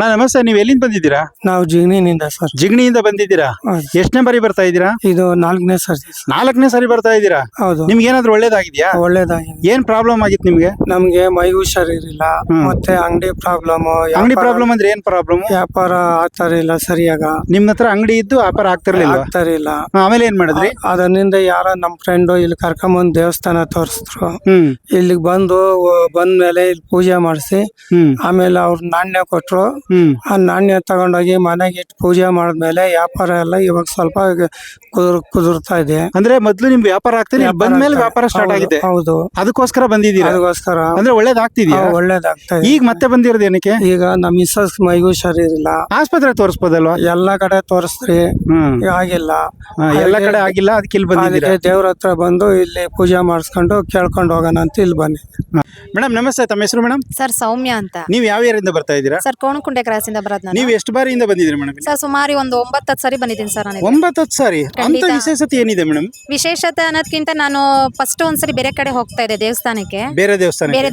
ಅಣ್ಣ ನಮಸ್ತೆ, ನೀವ್ ಎಲ್ಲಿಂದ ಬಂದಿದ್ದೀರಾ? ನಾವು ಜಿಗ್ನಿನಿಂದ ಸರ್. ಜಿಗಣಿಯಿಂದ ಬಂದಿದ್ದೀರಾ? ಎಷ್ಟನೇ ಬಾರಿ ಬರ್ತಾ ಇದ್ದೀರಾ? ಇದು 4ನೇ ಸರ್ತಿ ಸರ್. 4ನೇ ಸಾರಿ ಬರ್ತಾ ಇದ್ದೀರಾ? ಹೌದು. ನಿಮ್ಗೆ ಏನಾದ್ರು ಒಳ್ಳೇದಾಗಿದ್ಯಾ? ಒಳ್ಳೇದಾಗಿದೆ. ಏನ್ ಪ್ರಾಬ್ಲಮ್ ಆಗಿತ್ತು ನಿಮ್ಗೆ? ನಮ್ಗೆ ಮೈ ಹುಷಾರಿರಲಿಲ್ಲ, ಮತ್ತೆ ಅಂಗಡಿ ಪ್ರಾಬ್ಲಮ್. ಅಂಗಡಿ ಪ್ರಾಬ್ಲಮ್ ಅಂದ್ರೆ ಏನ್ ಪ್ರಾಬ್ಲಮ್? ವ್ಯಾಪಾರ ಆಗ್ತಾರಿಲ್ಲ ಸರಿಯಾಗ. ನಿಮ್ ಹತ್ರ ಅಂಗಡಿ ಇದ್ದು ವ್ಯಾಪಾರ ಆಗ್ತಿರ್ಲಿಲ್ಲ? ಆಗ್ತಾರಿಲ್ಲ. ಆಮೇಲೆ ಏನ್ ಮಾಡಿದ್ರಿ? ಅದರಿಂದ ಯಾರ ನಮ್ ಫ್ರೆಂಡ್ ಇಲ್ಲಿ ಕರ್ಕೊಂಬಂದ್ ದೇವಸ್ಥಾನ ತೋರಿಸಿದ್ರು. ಇಲ್ಲಿಗೆ ಬಂದ್ಮೇಲೆ ಇಲ್ಲಿ ಪೂಜೆ ಮಾಡಿಸಿ ಆಮೇಲೆ ಅವ್ರು ನಾಣ್ಯ ಕೊಟ್ರು. ಆ ನಾಣ್ಯ ತಗೊಂಡೋಗಿ ಮನೆಗೆ ಇಟ್ಟು ಪೂಜೆ ಮಾಡಿದ್ಮೇಲೆ ವ್ಯಾಪಾರ ಎಲ್ಲ ಇವಾಗ ಸ್ವಲ್ಪ ಕುದುರ್ತಾ ಇದೆ. ಅಂದ್ರೆ ಮೊದ್ಲು ನಿಮ್ ವ್ಯಾಪಾರ ಆಗ್ತಿದೆ, ಬಂದ್ಮೇಲೆ ವ್ಯಾಪಾರ ಸ್ಟಾರ್ಟ್ ಆಗಿದೆ. ಹೌದು, ಅದಕ್ಕೋಸ್ಕರ ಬಂದಿದ್ದೀರಾ? ಅದಕ್ಕೋಸ್ಕರ ಅಂದ್ರೆ ಒಳ್ಳೇದಾಗ್ತಿದ್ಯಾ? ಒಳ್ಳೇದಾಗ್ತಾ ಇದೆ. ಈಗ ಮತ್ತೆ ಬಂದಿರೋದು ಏನಕ್ಕೆ? ಈಗ ನಮ್ ಮಿಸ್ಸಸ್ ಮೈಗೂ ಹುಷಾರಿರಲಿಲ್ಲ. ಆಸ್ಪತ್ರೆ ತೋರಿಸ್ಬೋದಲ್ವಾ? ಎಲ್ಲಾ ಕಡೆ ತೋರಿಸ್ರಿ, ಆಗಿಲ್ಲ. ಎಲ್ಲ ಕಡೆ ಆಗಿಲ್ಲ, ಅದಕ್ಕೆ ಇಲ್ಲಿ ಬಂದಿದ್ದೀರಾ? ದೇವ್ರ ಹತ್ರ ಬಂದು ಇಲ್ಲಿ ಪೂಜೆ ಮಾಡಿಸ್ಕೊಂಡು ಕೇಳ್ಕೊಂಡು ಹೋಗೋಣ ಅಂತ ಇಲ್ಲಿ ಬನ್ನಿ. ಮೇಡಮ್ ನಮಸ್ತೆ, ತಮ್ಮ ಹೆಸರು ಮೇಡಮ್? ಸರ್ ಸೌಮ್ಯ ಅಂತ. ನೀವು ಯಾವ ಏರಿಯಿಂದ ಬರ್ತಾ ಇದ್ದೀರಾ? ಸರ್ ಕೋಣಕುಂಟೆ ಕ್ರಾಸ್ ಇಂದ ಬರೋದು ನಾನು. ನೀವು ಎಷ್ಟು ಬಾರಿಯಿಂದ ಬಂದಿದ್ದೀರಿ ಮೇಡಮ್? ಸರ್ ಸುಮಾರು ಒಂದು 9-10 ಸರಿ ಬಂದಿದ್ದೀನಿ ಸರ್ ನಾನು. 9-10 ಸಾರಿ? ಅಂತ ವಿಶೇಷತೆ ಏನಿದೆ ಮೇಡಮ್? ವಿಶೇಷತೆ ಅನ್ನೋದಕ್ಕಿಂತ ನಾನು ಫಸ್ಟ್ ಒಂದ್ಸರಿ ಬೇರೆ ಕಡೆ ಹೋಗ್ತಾ ಇದ್ದೆ ದೇವಸ್ಥಾನಕ್ಕೆ. ಬೇರೆ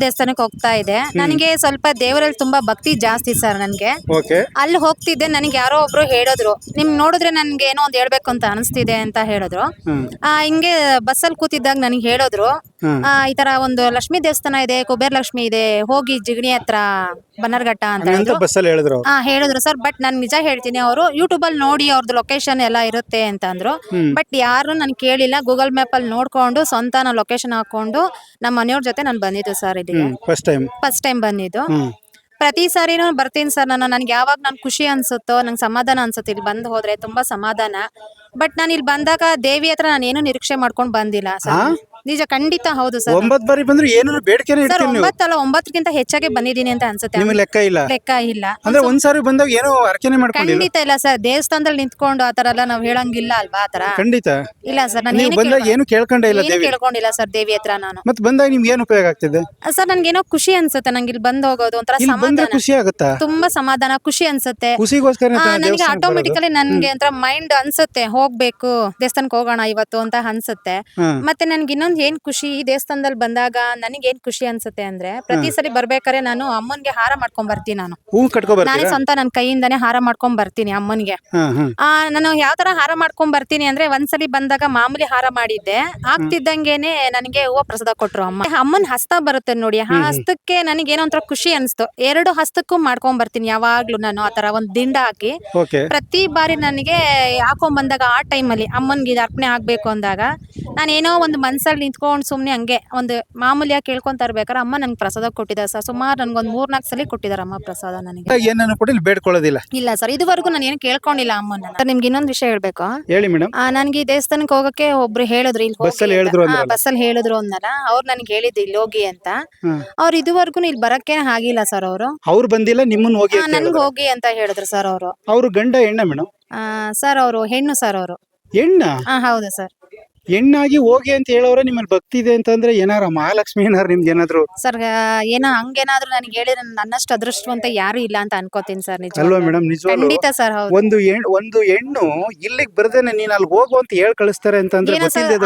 ದೇವಸ್ಥಾನಕ್ಕೆ ಹೋಗ್ತಾ ಇದ್ದೆ. ನನಗೆ ಸ್ವಲ್ಪ ದೇವರಲ್ಲಿ ತುಂಬಾ ಭಕ್ತಿ ಜಾಸ್ತಿ ಸರ್ ನನ್ಗೆ. ಅಲ್ಲಿ ಹೋಗ್ತಿದ್ದೆ, ನನಗೆ ಯಾರೋ ಒಬ್ರು ಹೇಳಿದ್ರು, ನಿಮ್ ನೋಡಿದ್ರೆ ನನ್ಗೆ ಏನೋ ಒಂದ್ ಹೇಳ್ಬೇಕು ಅಂತ ಅನಿಸ್ತಿದೆ ಅಂತ ಹೇಳಿದ್ರು. ಹಿಂಗೆ ಬಸ್ಸಲ್ಲಿ ಕೂತಿದ್ದಾಗ ನನಗೆ ಹೇಳಿದ್ರು, ಈ ತರ ಒಂದು ಲಕ್ಷ್ಮೀ ದೇವಸ್ಥಾನ ಇದೆ, ಕುಬೇರ್ ಲಕ್ಷ್ಮಿ ಇದೆ, ಹೋಗಿ ಜಿಗಣಿ ಹತ್ರ ಬನ್ನರ್ಘಟ್ಟ ಅಂತ ಹೇಳಿದ್ರು ಸರ್. ಬಟ್ ನಾನು ನಿಜ ಹೇಳ್ತೀನಿ, ಅವರು ಯೂಟ್ಯೂಬ್ ಅಲ್ಲಿ ನೋಡಿ ಅವ್ರದ್ದು ಲೊಕೇಶನ್ ಎಲ್ಲ ಇರುತ್ತೆ ಅಂತ ಅಂದ್ರು. ಬಟ್ ಯಾರು ನನ್ ಕೇಳಿಲ್ಲ, ಗೂಗಲ್ ಮ್ಯಾಪ್ ಅಲ್ಲಿ ನೋಡ್ಕೊಂಡು ಸ್ವಂತ ನಾನು ಲೊಕೇಶನ್ ಹಾಕೊಂಡು ನಮ್ಮ ಮನೆಯವ್ರ ಜೊತೆ ನಾನು ಬಂದಿದ್ದು ಸರ್ ಇಲ್ಲಿಗೆ. ಫಸ್ಟ್ ಟೈಮ್ ಬಂದಿದ್ದು. ಪ್ರತಿ ಸಾರಿನೂ ಬರ್ತೀನಿ ಸರ್ ನಾನು. ನನ್ಗೆ ಯಾವಾಗ ನನ್ ಖುಷಿ ಅನ್ಸುತ್ತೋ, ನಂಗೆ ಸಮಾಧಾನ ಅನ್ಸುತ್ತೆ ಇಲ್ಲಿ ಬಂದು ಹೋದ್ರೆ, ತುಂಬಾ ಸಮಾಧಾನ. ಬಟ್ ನಾನು ಇಲ್ಲಿ ಬಂದಾಗ ದೇವಿ ಹತ್ರ ನಾನು ಏನು ನಿರೀಕ್ಷೆ ಮಾಡ್ಕೊಂಡು ಬಂದಿಲ್ಲ ಸರ್. ನಿಜ, ಖಂಡಿತ ಹೌದು ಸರ್. 9 ಬಾರಿ ಬಂದ್ರು ಏನು ಬೇಡಿಕೆ ಸರ್ 9 ಅಲ್ಲ, 9ಕ್ಕಿಂತ ಹೆಚ್ಚಾಗಿ ಬಂದಿದ್ದೀನಿ ಅಂತ ಅನ್ಸುತ್ತೆ. ಲೆಕ್ಕ ಇಲ್ಲ ಅಂದ್ರೆ ಒಂದ್ಸಾರಿ ಬಂದಾಗ ಏನೋ ಅರ್ಚನೆ ಮಾಡ್ಕೊಂಡಿಲ್ಲ? ಖಂಡಿತ ಇಲ್ಲ ಸರ್. ದೇವಸ್ಥಾನದಲ್ಲಿ ನಿಂತ್ಕೊಂಡು ಆತರ ಎಲ್ಲ ನಾವ್ ಹೇಳಂಗಿಲ್ಲ ಅಲ್ವಾ, ಆತರ ಖಂಡಿತ ಇಲ್ಲ ಸರ್. ನಾನು ಏನು ಕೇಳ್ಕೊಂಡಿಲ್ಲ ಸರ್ ದೇವಿ ಹತ್ರ ನಾನು. ಮತ್ತೆ ಬಂದಾಗ ನಿಮ್ಗೆ ಏನು ಉಪಯೋಗ ಆಗ್ತಿದೆ ಸರ್? ನನ್ಗೇನೋ ಖುಷಿ ಅನ್ಸುತ್ತೆ, ನಂಗೆ ಇಲ್ಲಿ ಬಂದ್ ಹೋಗೋದು ಒಂಥರ ಸಮಾಧಾನ, ಖುಷಿ ಆಗುತ್ತಾ? ತುಂಬಾ ಸಮಾಧಾನ, ಖುಷಿ ಅನ್ಸುತ್ತೆ. ನನಗೆ ಆಟೋಮೆಟಿಕಲಿ ನನ್ಗೆ ಒಂಥರ ಮೈಂಡ್ ಅನ್ಸುತ್ತೆ, ಹೋಗ್ಬೇಕು ದೇವಸ್ಥಾನಕ್ಕೆ ಹೋಗೋಣ ಇವತ್ತು ಅಂತ ಅನ್ಸುತ್ತೆ. ಮತ್ತೆ ನನ್ಗೆ ಇನ್ನೊಂದ್ ಏನ್ ಖುಷಿ, ಈ ದೇವಸ್ಥಾನದಲ್ಲಿ ಬಂದಾಗ ನನಗೆ ಏನ್ ಖುಷಿ ಅನ್ಸುತ್ತೆ ಅಂದ್ರೆ, ಪ್ರತಿ ಸರಿ ಬರ್ಬೇಕಾದ್ರೆ ನಾನು ಅಮ್ಮನ್ಗೆ ಹಾರ ಮಾಡ್ಕೊಂಡ್ ಬರ್ತೀನಿ. ನಾನೇ ಸ್ವಂತ ನನ್ನ ಕೈಯಿಂದಾನೇ ಹಾರ ಮಾಡ್ಕೊಂಡ್ ಬರ್ತೀನಿ ಅಮ್ಮನ್ಗೆ. ನಾನು ಯಾವ ತರ ಹಾರ ಮಾಡ್ಕೊಂಡ್ ಬರ್ತೀನಿ ಅಂದ್ರೆ, ಒಂದ್ಸಲಿ ಬಂದಾಗ ಮಾಮೂಲಿ ಹಾರ ಮಾಡಿದ್ದೆ, ಆಗ್ತಿದ್ದಂಗೆನೆ ನನಗೆ ಹೂವ ಪ್ರಸಾದ ಕೊಟ್ರು ಅಮ್ಮ. ಅಮ್ಮನ್ ಹಸ್ತ ಬರುತ್ತೆ ನೋಡಿ, ಆ ಹಸ್ತಕ್ಕೆ ನನಗೇನೋ ಒಂಥರ ಖುಷಿ ಅನ್ಸ್ತು. 2 ಹಸ್ತಕ್ಕೂ ಮಾಡ್ಕೊಂಡ್ ಬರ್ತೀನಿ ಯಾವಾಗ್ಲೂ ನಾನು. ಆತರ ಒಂದ್ ದಿಂಡ ಹಾಕಿ ಪ್ರತಿ ಬಾರಿ ನನಗೆ ಹಾಕೊಂಡ್ ಬಂದಾಗ, ಆ ಟೈಮಲ್ಲಿ ಅಮ್ಮನ್ಗೆ ಇದು ಅರ್ಪಣೆ ಆಗ್ಬೇಕು ಅಂದಾಗ, ನಾನೇನೋ ಒಂದು ಮನ್ಸಲ್ಲಿ ನಿಂತ್ಕೊಂಡು ಸುಮ್ನೆ ಹಂಗೆ ಒಂದು ಮಾಮೂಲಿಯಾಗಿ ಕೇಳ್ಕೊಂತ ಇರ್ಬೇಕಾರೆ ಅಮ್ಮ ನಂಗೆ ಪ್ರಸಾದ ಕೊಟ್ಟಿದ್ದಾರೆ ಸರ್. ಸುಮಾರು ನನ್ಗೊಂದು 3-4 ಸಲ ಕೊಟ್ಟಿದ್ದಾರೆ ಅಮ್ಮ ಪ್ರಸಾದ ನನಗೆ. ಏನನ್ನು ಕೂಡ ಬೇಡ್ಕೊಳ್ಳೋದಿಲ್ಲ? ಇಲ್ಲ ಸರ್, ಇದುವರೆಗೂ ನಾನು ಏನು ಕೇಳ್ಕೊಂಡಿಲ್ಲ ಅಮ್ಮನ. ಸರ್ ನಿಮ್ಗೆ ಇನ್ನೊಂದು ವಿಷಯ ಹೇಳ್ಬೇಕು. ಹೇಳಿ ಮೇಡಮ್. ನನ್ಗೆ ಈ ದೇವಸ್ಥಾನಕ್ಕೆ ಹೋಗಕ್ಕೆ ಒಬ್ರು ಹೇಳಿದ್ರು, ಇಲ್ಲಿ ಬಸ್ಸಲ್ಲಿ ಹೇಳಿದ್ರು ಅಂದಲ್ಲ, ಅವ್ರು ನನ್ಗೆ ಹೇಳಿದ್ರು ಇಲ್ಲಿ ಹೋಗಿ ಅಂತ. ಅವ್ರು ಇದುವರೆಗೂ ಇಲ್ಲಿ ಬರಕ್ಕೆ ಆಗಿಲ್ಲ ಸರ್. ಅವ್ರು ಬಂದಿಲ್ಲ, ನಿಮ್ಮನ್ನ ಹೋಗಿ ನನ್ಗೆ ಹೋಗಿ ಅಂತ ಹೇಳಿದ್ರು ಸರ್. ಅವ್ರು ಗಂಡ ಹೆಣ್ಣ ಮೇಡಮ್? ಸರ್ ಅವರು ಹೆಣ್ಣು ಸರ್. ಅವರು ಹೆಣ್ಣ? ಹೌದು ಸರ್. ಹೆಣ್ಣಾಗಿ ಹೋಗಿ ಅಂತ ಹೇಳೋರೆ ನಿಮ್ಮಲ್ಲಿ ಭಕ್ತಿ ಇದೆ ಅಂತಂದ್ರೆ, ಏನಾರ ಮಹಾಲಕ್ಷ್ಮಿ ಏನಾರ ನಿಮ್ಗೆ ಏನಾದ್ರು? ಸರ್ ಏನೋ ಹಂಗೇನಾದ್ರು ನನಗೆ ಹೇಳಿದ್ರೆ ನನ್ನಷ್ಟು ಅದೃಷ್ಟವಂತ ಯಾರು ಇಲ್ಲ ಅಂತ ಅನ್ಕೋತೀನಿ ಸರ್. ನಿಜ ಅಲ್ವಾ ಮೇಡಮ್? ಖಂಡಿತ ಸರ್. ಹೌದು. ಒಂದು ಹೆಣ್ಣು ಇಲ್ಲಿಗೆ ಬರ್ದೇನೆ ನೀನ್ ಅಲ್ಲಿ ಹೋಗು ಅಂತ ಹೇಳಿ ಕಳಿಸ್ತಾರೆ ಅಂತಂದ್ರೆ,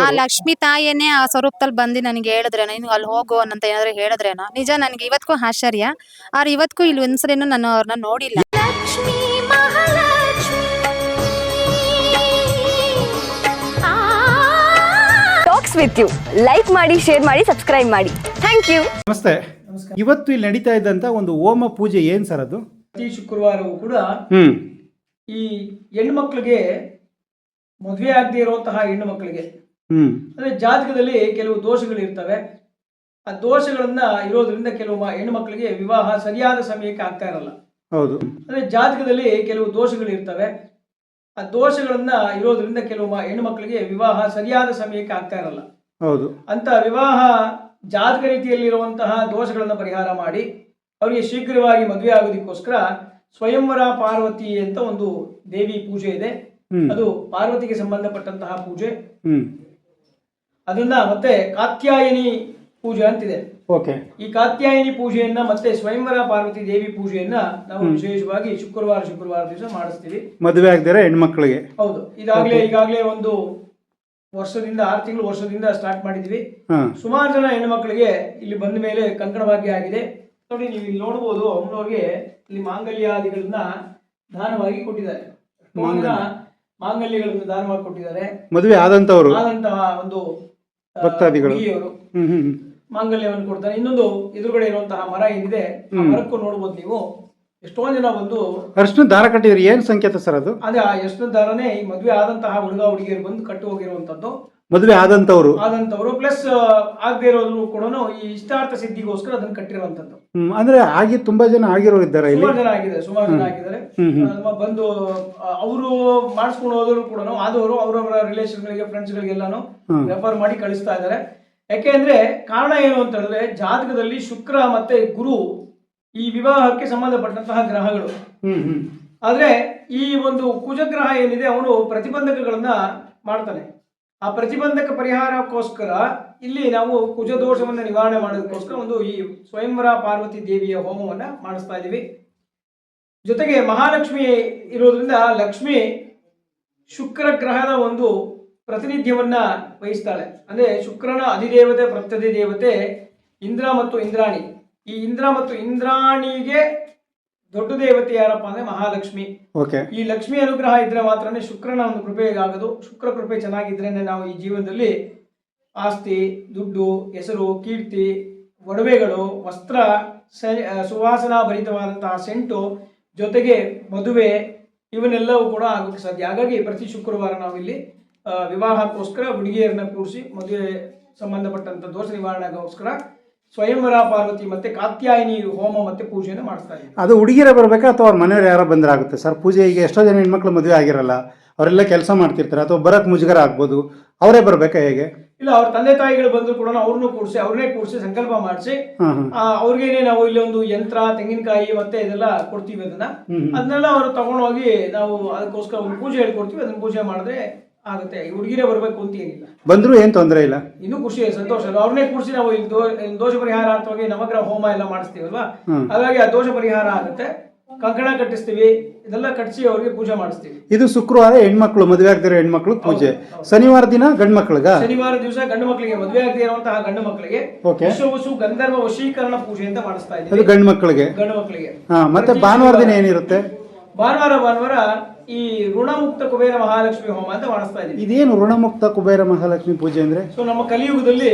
ಆ ಲಕ್ಷ್ಮಿ ತಾಯಿನೇ ಆ ಸ್ವರೂಪದಲ್ಲಿ ಬಂದು ನನಗೆ ಹೇಳಿದ್ರೆ, ನೀನು ಅಲ್ಲಿ ಹೋಗು ಅಂತ ಏನಾದ್ರು ಹೇಳಿದ್ರೇನೋ. ನಿಜ ನನಗೆ ಇವತ್ತಿಗೂ ಆಶ್ಚರ್ಯ. ಆದ್ರೆ ಇವತ್ತಿಗೂ ಇಲ್ಲಿ ಒಂದ್ಸರಿನೂ ನಾನು ಅವ್ರನ್ನ ನೋಡಿಲ್ಲ. ವಿತ್ ಯು ಲೈಕ್ ಮಾಡಿ, ಶೇರ್ ಮಾಡಿ, ಸಬ್ಸ್ಕ್ರೈಬ್ ಮಾಡಿ. Thank you. ನಮಸ್ತೆ. ಇವತ್ತು ಇಲ್ಲಿ ನಡೀತಾ ಇದ್ದಂತ ಒಂದು ಹೋಮ ಪೂಜೆ ಏನ್ ಸರ್ ಅದು? ಪ್ರತಿ ಶುಕ್ರವಾರವೂ ಕೂಡ ಈ ಹೆಣ್ಣು ಮಕ್ಕಳಿಗೆ, ಮದುವೆ ಆಗದೆ ಇರುವಂತಹ ಹೆಣ್ಣು ಮಕ್ಕಳಿಗೆ, ಅಂದ್ರೆ ಜಾತಕದಲ್ಲಿ ಕೆಲವು ದೋಷಗಳು ಇರ್ತವೆ. ಆ ದೋಷಗಳನ್ನ ಇರೋದ್ರಿಂದ ಕೆಲವು ಹೆಣ್ಣು ಮಕ್ಕಳಿಗೆ ವಿವಾಹ ಸರಿಯಾದ ಸಮಯಕ್ಕೆ ಆಗ್ತಾ ಇರಲ್ಲ. ಹೌದು. ಅಂದ್ರೆ ಜಾತಕದಲ್ಲಿ ಕೆಲವು ದೋಷಗಳು ಇರ್ತವೆ. ಆ ದೋಷಗಳನ್ನ ಇರೋದ್ರಿಂದ ಕೆಲವು ಹೆಣ್ಣು ಮಕ್ಕಳಿಗೆ ವಿವಾಹ ಸರಿಯಾದ ಸಮಯಕ್ಕೆ ಆಗ್ತಾ ಇರಲ್ಲ. ಹೌದು. ಅಂತ ವಿವಾಹ ಜಾತಕ ರೀತಿಯಲ್ಲಿರುವಂತಹ ದೋಷಗಳನ್ನ ಪರಿಹಾರ ಮಾಡಿ ಅವರಿಗೆ ಶೀಘ್ರವಾಗಿ ಮದುವೆ ಆಗೋದಕ್ಕೋಸ್ಕರ ಸ್ವಯಂವರ ಪಾರ್ವತಿ ಅಂತ ಒಂದು ದೇವಿ ಪೂಜೆ ಇದೆ. ಅದು ಪಾರ್ವತಿಗೆ ಸಂಬಂಧಪಟ್ಟಂತಹ ಪೂಜೆ. ಅದನ್ನ ಮತ್ತೆ ಕಾತ್ಯಾಯನಿ ಪೂಜೆ ಅಂತಿದೆ. ಈ ಕಾತ್ಯಾಯನಿ ಪೂಜೆಯನ್ನ ಮತ್ತೆ ಸ್ವಯಂವರ ಪಾರ್ವತಿ ದೇವಿ ಪೂಜೆಯನ್ನ ನಾವು ವಿಶೇಷವಾಗಿ ಶುಕ್ರವಾರ ದಿವಸ ಮಾಡಿಸ್ತೀವಿ, ಮದುವೆ ಆಗದಿರೋ ಹೆಣ್ಮಕ್ಳಿಗೆ. ಹೌದು. ಈಗಾಗಲೇ ಒಂದು 6 ತಿಂಗಳು ವರ್ಷದಿಂದ ಸ್ಟಾರ್ಟ್ ಮಾಡಿದ್ವಿ. ಸುಮಾರು ಜನ ಹೆಣ್ಣು ಮಕ್ಕಳಿಗೆ ಇಲ್ಲಿ ಬಂದ ಮೇಲೆ ಕಂಕಣ ಭಾಗ್ಯ ಆಗಿದೆ. ನೋಡಿ ನೀವು ಇಲ್ಲಿ ನೋಡ್ಬೋದು ಅಮ್ಮನವ್ರಿಗೆ ಇಲ್ಲಿ ಮಾಂಗಲ್ಯಾದಿಗಳನ್ನ ದಾನವಾಗಿ ಕೊಟ್ಟಿದ್ದಾರೆ. ಮಾಂಗಲ್ಯಗಳನ್ನು ದಾನವಾಗಿ ಕೊಟ್ಟಿದ್ದಾರೆ. ಮದುವೆ ಆದಂತಹ ಒಂದು ಭಕ್ತಾದಿಗಳು ಮಾಂಗಲ್ಯವನ್ನು ಕೊಡ್ತಾರೆ. ಇನ್ನೊಂದು ಎದುರುಗಡೆ ಇರುವಂತಹ ಮರ ಏನಿದೆ ಆ ಮರಕ್ಕೂ ನೋಡ್ಬೋದು ನೀವು ಎಷ್ಟೊಂದು ಜನ ಬಂದು ಅರ್ಶಿನ ದಾರ ಕಟ್ಟಿದ್ರಿ. ಏನ್ ಸಂಕೇತ ಸರ್ ಅದು? ಅದೇ ಆ ಅರ್ಶಿನ ದಾರನೇ ಈ ಮದುವೆ ಆದಂತಹ ಹುಡುಗ ಹುಡುಗಿಯರು ಬಂದು ಕಟ್ಟು ಹೋಗಿರುವಂತದ್ದು. ಮದುವೆ ಆದಂತವ್ರು ಪ್ಲಸ್ ಆಗದೆ ಇರೋದ್ರು ಕೂಡ ಈ ಇಷ್ಟಾರ್ಥ ಸಿದ್ಧಿಗೋಸ್ಕರ ಅದನ್ನ ಕಟ್ಟಿರುವಂತದ್ದು. ಅಂದ್ರೆ ಆಗಿ ತುಂಬಾ ಜನ ಆಗಿರೋರು ಇದ್ದಾರೆ, ಸುಮಾರು ಜನ ಆಗಿದ್ದಾರೆ. ಬಂದು ಅವರು ಮಾಡಿಸ್ಕೊಂಡು ಹೋದ್ರು ಕೂಡ ಆದವರು ಅವರವರ ರಿಲೇಷನ್ ಗಳಿಗೆ ಫ್ರೆಂಡ್ಸ್ ಗಳಿಗೆಲ್ಲಾನು ರೆಫರ್ ಮಾಡಿ ಕಳಿಸ್ತಾ ಇದ್ದಾರೆ. ಯಾಕೆಂದ್ರೆ ಕಾರಣ ಏನು ಅಂತ ಹೇಳಿದ್ರೆ ಜಾತಕದಲ್ಲಿ ಶುಕ್ರ ಮತ್ತೆ ಗುರು ಈ ವಿವಾಹಕ್ಕೆ ಸಂಬಂಧಪಟ್ಟಂತಹ ಗ್ರಹಗಳು. ಆದ್ರೆ ಈ ಒಂದು ಕುಜಗ್ರಹ ಏನಿದೆ ಅವನು ಪ್ರತಿಬಂಧಕಗಳನ್ನ ಮಾಡ್ತಾನೆ. ಆ ಪ್ರತಿಬಂಧಕ ಪರಿಹಾರಕ್ಕೋಸ್ಕರ ಇಲ್ಲಿ ನಾವು ಕುಜದೋಷವನ್ನ ನಿವಾರಣೆ ಮಾಡೋದಕ್ಕೋಸ್ಕರ ಒಂದು ಈ ಸ್ವಯಂವರ ಪಾರ್ವತಿ ದೇವಿಯ ಹೋಮವನ್ನ ಮಾಡಿಸ್ತಾ ಇದ್ದೀವಿ. ಜೊತೆಗೆ ಮಹಾಲಕ್ಷ್ಮಿ ಇರೋದ್ರಿಂದ ಲಕ್ಷ್ಮಿ ಶುಕ್ರ ಗ್ರಹದ ಒಂದು ಪ್ರತಿನಿಧ್ಯವನ್ನ ವಹಿಸ್ತಾಳೆ. ಅಂದ್ರೆ ಶುಕ್ರನ ಅಧಿದೇವತೆ ಪ್ರತ್ಯಧಿ ದೇವತೆ ಇಂದ್ರ ಮತ್ತು ಇಂದ್ರಾಣಿ. ಈ ಇಂದ್ರ ಮತ್ತು ಇಂದ್ರಾಣಿಗೆ ದೊಡ್ಡ ದೇವತೆ ಯಾರಪ್ಪ ಅಂದ್ರೆ ಮಹಾಲಕ್ಷ್ಮಿ. ಈ ಲಕ್ಷ್ಮಿ ಅನುಗ್ರಹ ಇದ್ರೆ ಮಾತ್ರನೇ ಶುಕ್ರನ ಒಂದು ಕೃಪೆ ಆಗೋದು. ಶುಕ್ರ ಕೃಪೆ ಚೆನ್ನಾಗಿದ್ರೇನೆ ನಾವು ಈ ಜೀವನದಲ್ಲಿ ಆಸ್ತಿ, ದುಡ್ಡು, ಹೆಸರು, ಕೀರ್ತಿ, ಒಡವೆಗಳು, ವಸ್ತ್ರ, ಸುವಾಸನಾ ಭರಿತವಾದಂತಹ ಸೆಂಟು, ಜೊತೆಗೆ ಮದುವೆ ಇವನ್ನೆಲ್ಲವೂ ಕೂಡ ಆಗೋಕ್ಕೆ ಸಾಧ್ಯ. ಹಾಗಾಗಿ ಪ್ರತಿ ಶುಕ್ರವಾರ ನಾವಿಲ್ಲಿ ವಿವಾಹಕ್ಕೋಸ್ಕರ ಹುಡುಗಿಯರನ್ನ ಕೂರಿಸಿ ಮದುವೆ ಸಂಬಂಧಪಟ್ಟಂತ ದೋಷ ನಿವಾರಣೆಗೋಸ್ಕರ ಸ್ವಯಂವರ ಪಾರ್ವತಿ ಮತ್ತೆ ಕಾತ್ಯಾಯಿನಿ ಹೋಮ ಮತ್ತೆ ಪೂಜೆಯನ್ನು ಮಾಡಿಸ್ತಾ ಇದ್ದೀವಿ. ಅದು ಹುಡುಗಿಯರೇ ಬರ್ಬೇಕಾ ಅಥವಾ ಅವ್ರ ಮನೆಯವ್ರು ಯಾರೋ ಬಂದ್ರೆ ಆಗುತ್ತೆ ಸರ್ ಪೂಜೆ? ಈಗ ಎಷ್ಟೋ ಜನ ಹೆಣ್ಮಕ್ಳು ಮದುವೆ ಆಗಿರಲ್ಲ, ಅವರೆಲ್ಲ ಕೆಲಸ ಮಾಡ್ತಿರ್ತಾರೆ, ಅಥವಾ ಬರಕ್ ಮುಜುಗರ ಆಗ್ಬೋದು, ಅವರೇ ಬರ್ಬೇಕಾ ಹೇಗೆ? ಇಲ್ಲ, ಅವ್ರ ತಂದೆ ತಾಯಿಗಳು ಬಂದ್ರು ಕೂಡ ಅವ್ರನ್ನೇ ಕೂರಿಸಿ ಸಂಕಲ್ಪ ಮಾಡಿಸಿ ಅವ್ರಿಗೇನೆ ನಾವು ಇಲ್ಲಿ ಒಂದು ಯಂತ್ರ, ತೆಂಗಿನಕಾಯಿ ಮತ್ತೆ ಇದೆಲ್ಲ ಕೊಡ್ತೀವಿ. ಅದನ್ನೆಲ್ಲ ಅವರು ತಗೊಂಡೋಗಿ ನಾವು ಅದಕ್ಕೋಸ್ಕರ ಒಂದು ಪೂಜೆ ಹೇಳ್ಕೊಡ್ತೀವಿ. ಅದನ್ನ ಪೂಜೆ ಮಾಡಿದ್ರೆ ಆಗುತ್ತೆ. ಹುಡುಗಿರೇ ಬರ್ಬೇಕು ಅಂತ ಏನಿಲ್ಲ, ಬಂದ್ರು ಏನ್ ತೊಂದರೆ ಇಲ್ಲ, ಇನ್ನೂ ಖುಷಿ ಸಂತೋಷ. ಅವ್ರನ್ನೇ ಕೂರಿಸಿ ನಾವು ಇಲ್ಲಿ ದೋಷ ಪರಿಹಾರಾರ್ಥವಾಗಿ ನವಗ್ರಹ ಹೋಮ ಎಲ್ಲ ಮಾಡಿಸ್ತೀವಲ್ವಾ, ಹಾಗಾಗಿ ಆ ದೋಷ ಪರಿಹಾರ ಆಗುತ್ತೆ. ಕಂಕಣ ಕಟ್ಟಿಸ್ತೀವಿ, ಇದೆಲ್ಲ ಕಟ್ಟಿಸಿ ಅವ್ರಿಗೆ ಪೂಜೆ ಮಾಡಿಸ್ತೀವಿ. ಇದು ಶುಕ್ರವಾರ ಹೆಣ್ಮಕ್ಳು ಮದುವೆ ಆಗದಿರೋ ಹೆಣ್ಮಕ್ಳು ಪೂಜೆ. ಶನಿವಾರ ದಿನ ಗಂಡು ಮಕ್ಳಿಗ? ಶನಿವಾರ ದಿವಸ ಗಂಡು ಮಕ್ಕಳಿಗೆ, ಮದುವೆ ಆಗದೆ ಇರುವಂತಹ ಗಂಡು ಮಕ್ಕಳಿಗೆ ವಿಶ್ವವಸು ಗಂಧರ್ವ ವಶೀಕರಣ ಪೂಜೆ ಅಂತ ಮಾಡಿಸ್ತಾ ಇದ್ದೀವಿ. ಗಂಡು ಮಕ್ಕಳಿಗೆ. ಮತ್ತೆ ಭಾನುವಾರ ದಿನ ಏನಿರುತ್ತೆ? ಭಾನುವಾರ ಈ ಋಣಮುಕ್ತ ಕುಬೇರ ಮಹಾಲಕ್ಷ್ಮಿ ಹೋಮ ಅಂತ ಮಾಡಿಸ್ತಾ ಇದ್ದೀವಿ. ಇದೇನು ಋಣಮುಕ್ತ ಕುಬೇರ ಮಹಾಲಕ್ಷ್ಮಿ ಪೂಜೆ ಅಂದ್ರೆ? ಸೊ ನಮ್ಮ ಕಲಿಯುಗದಲ್ಲಿ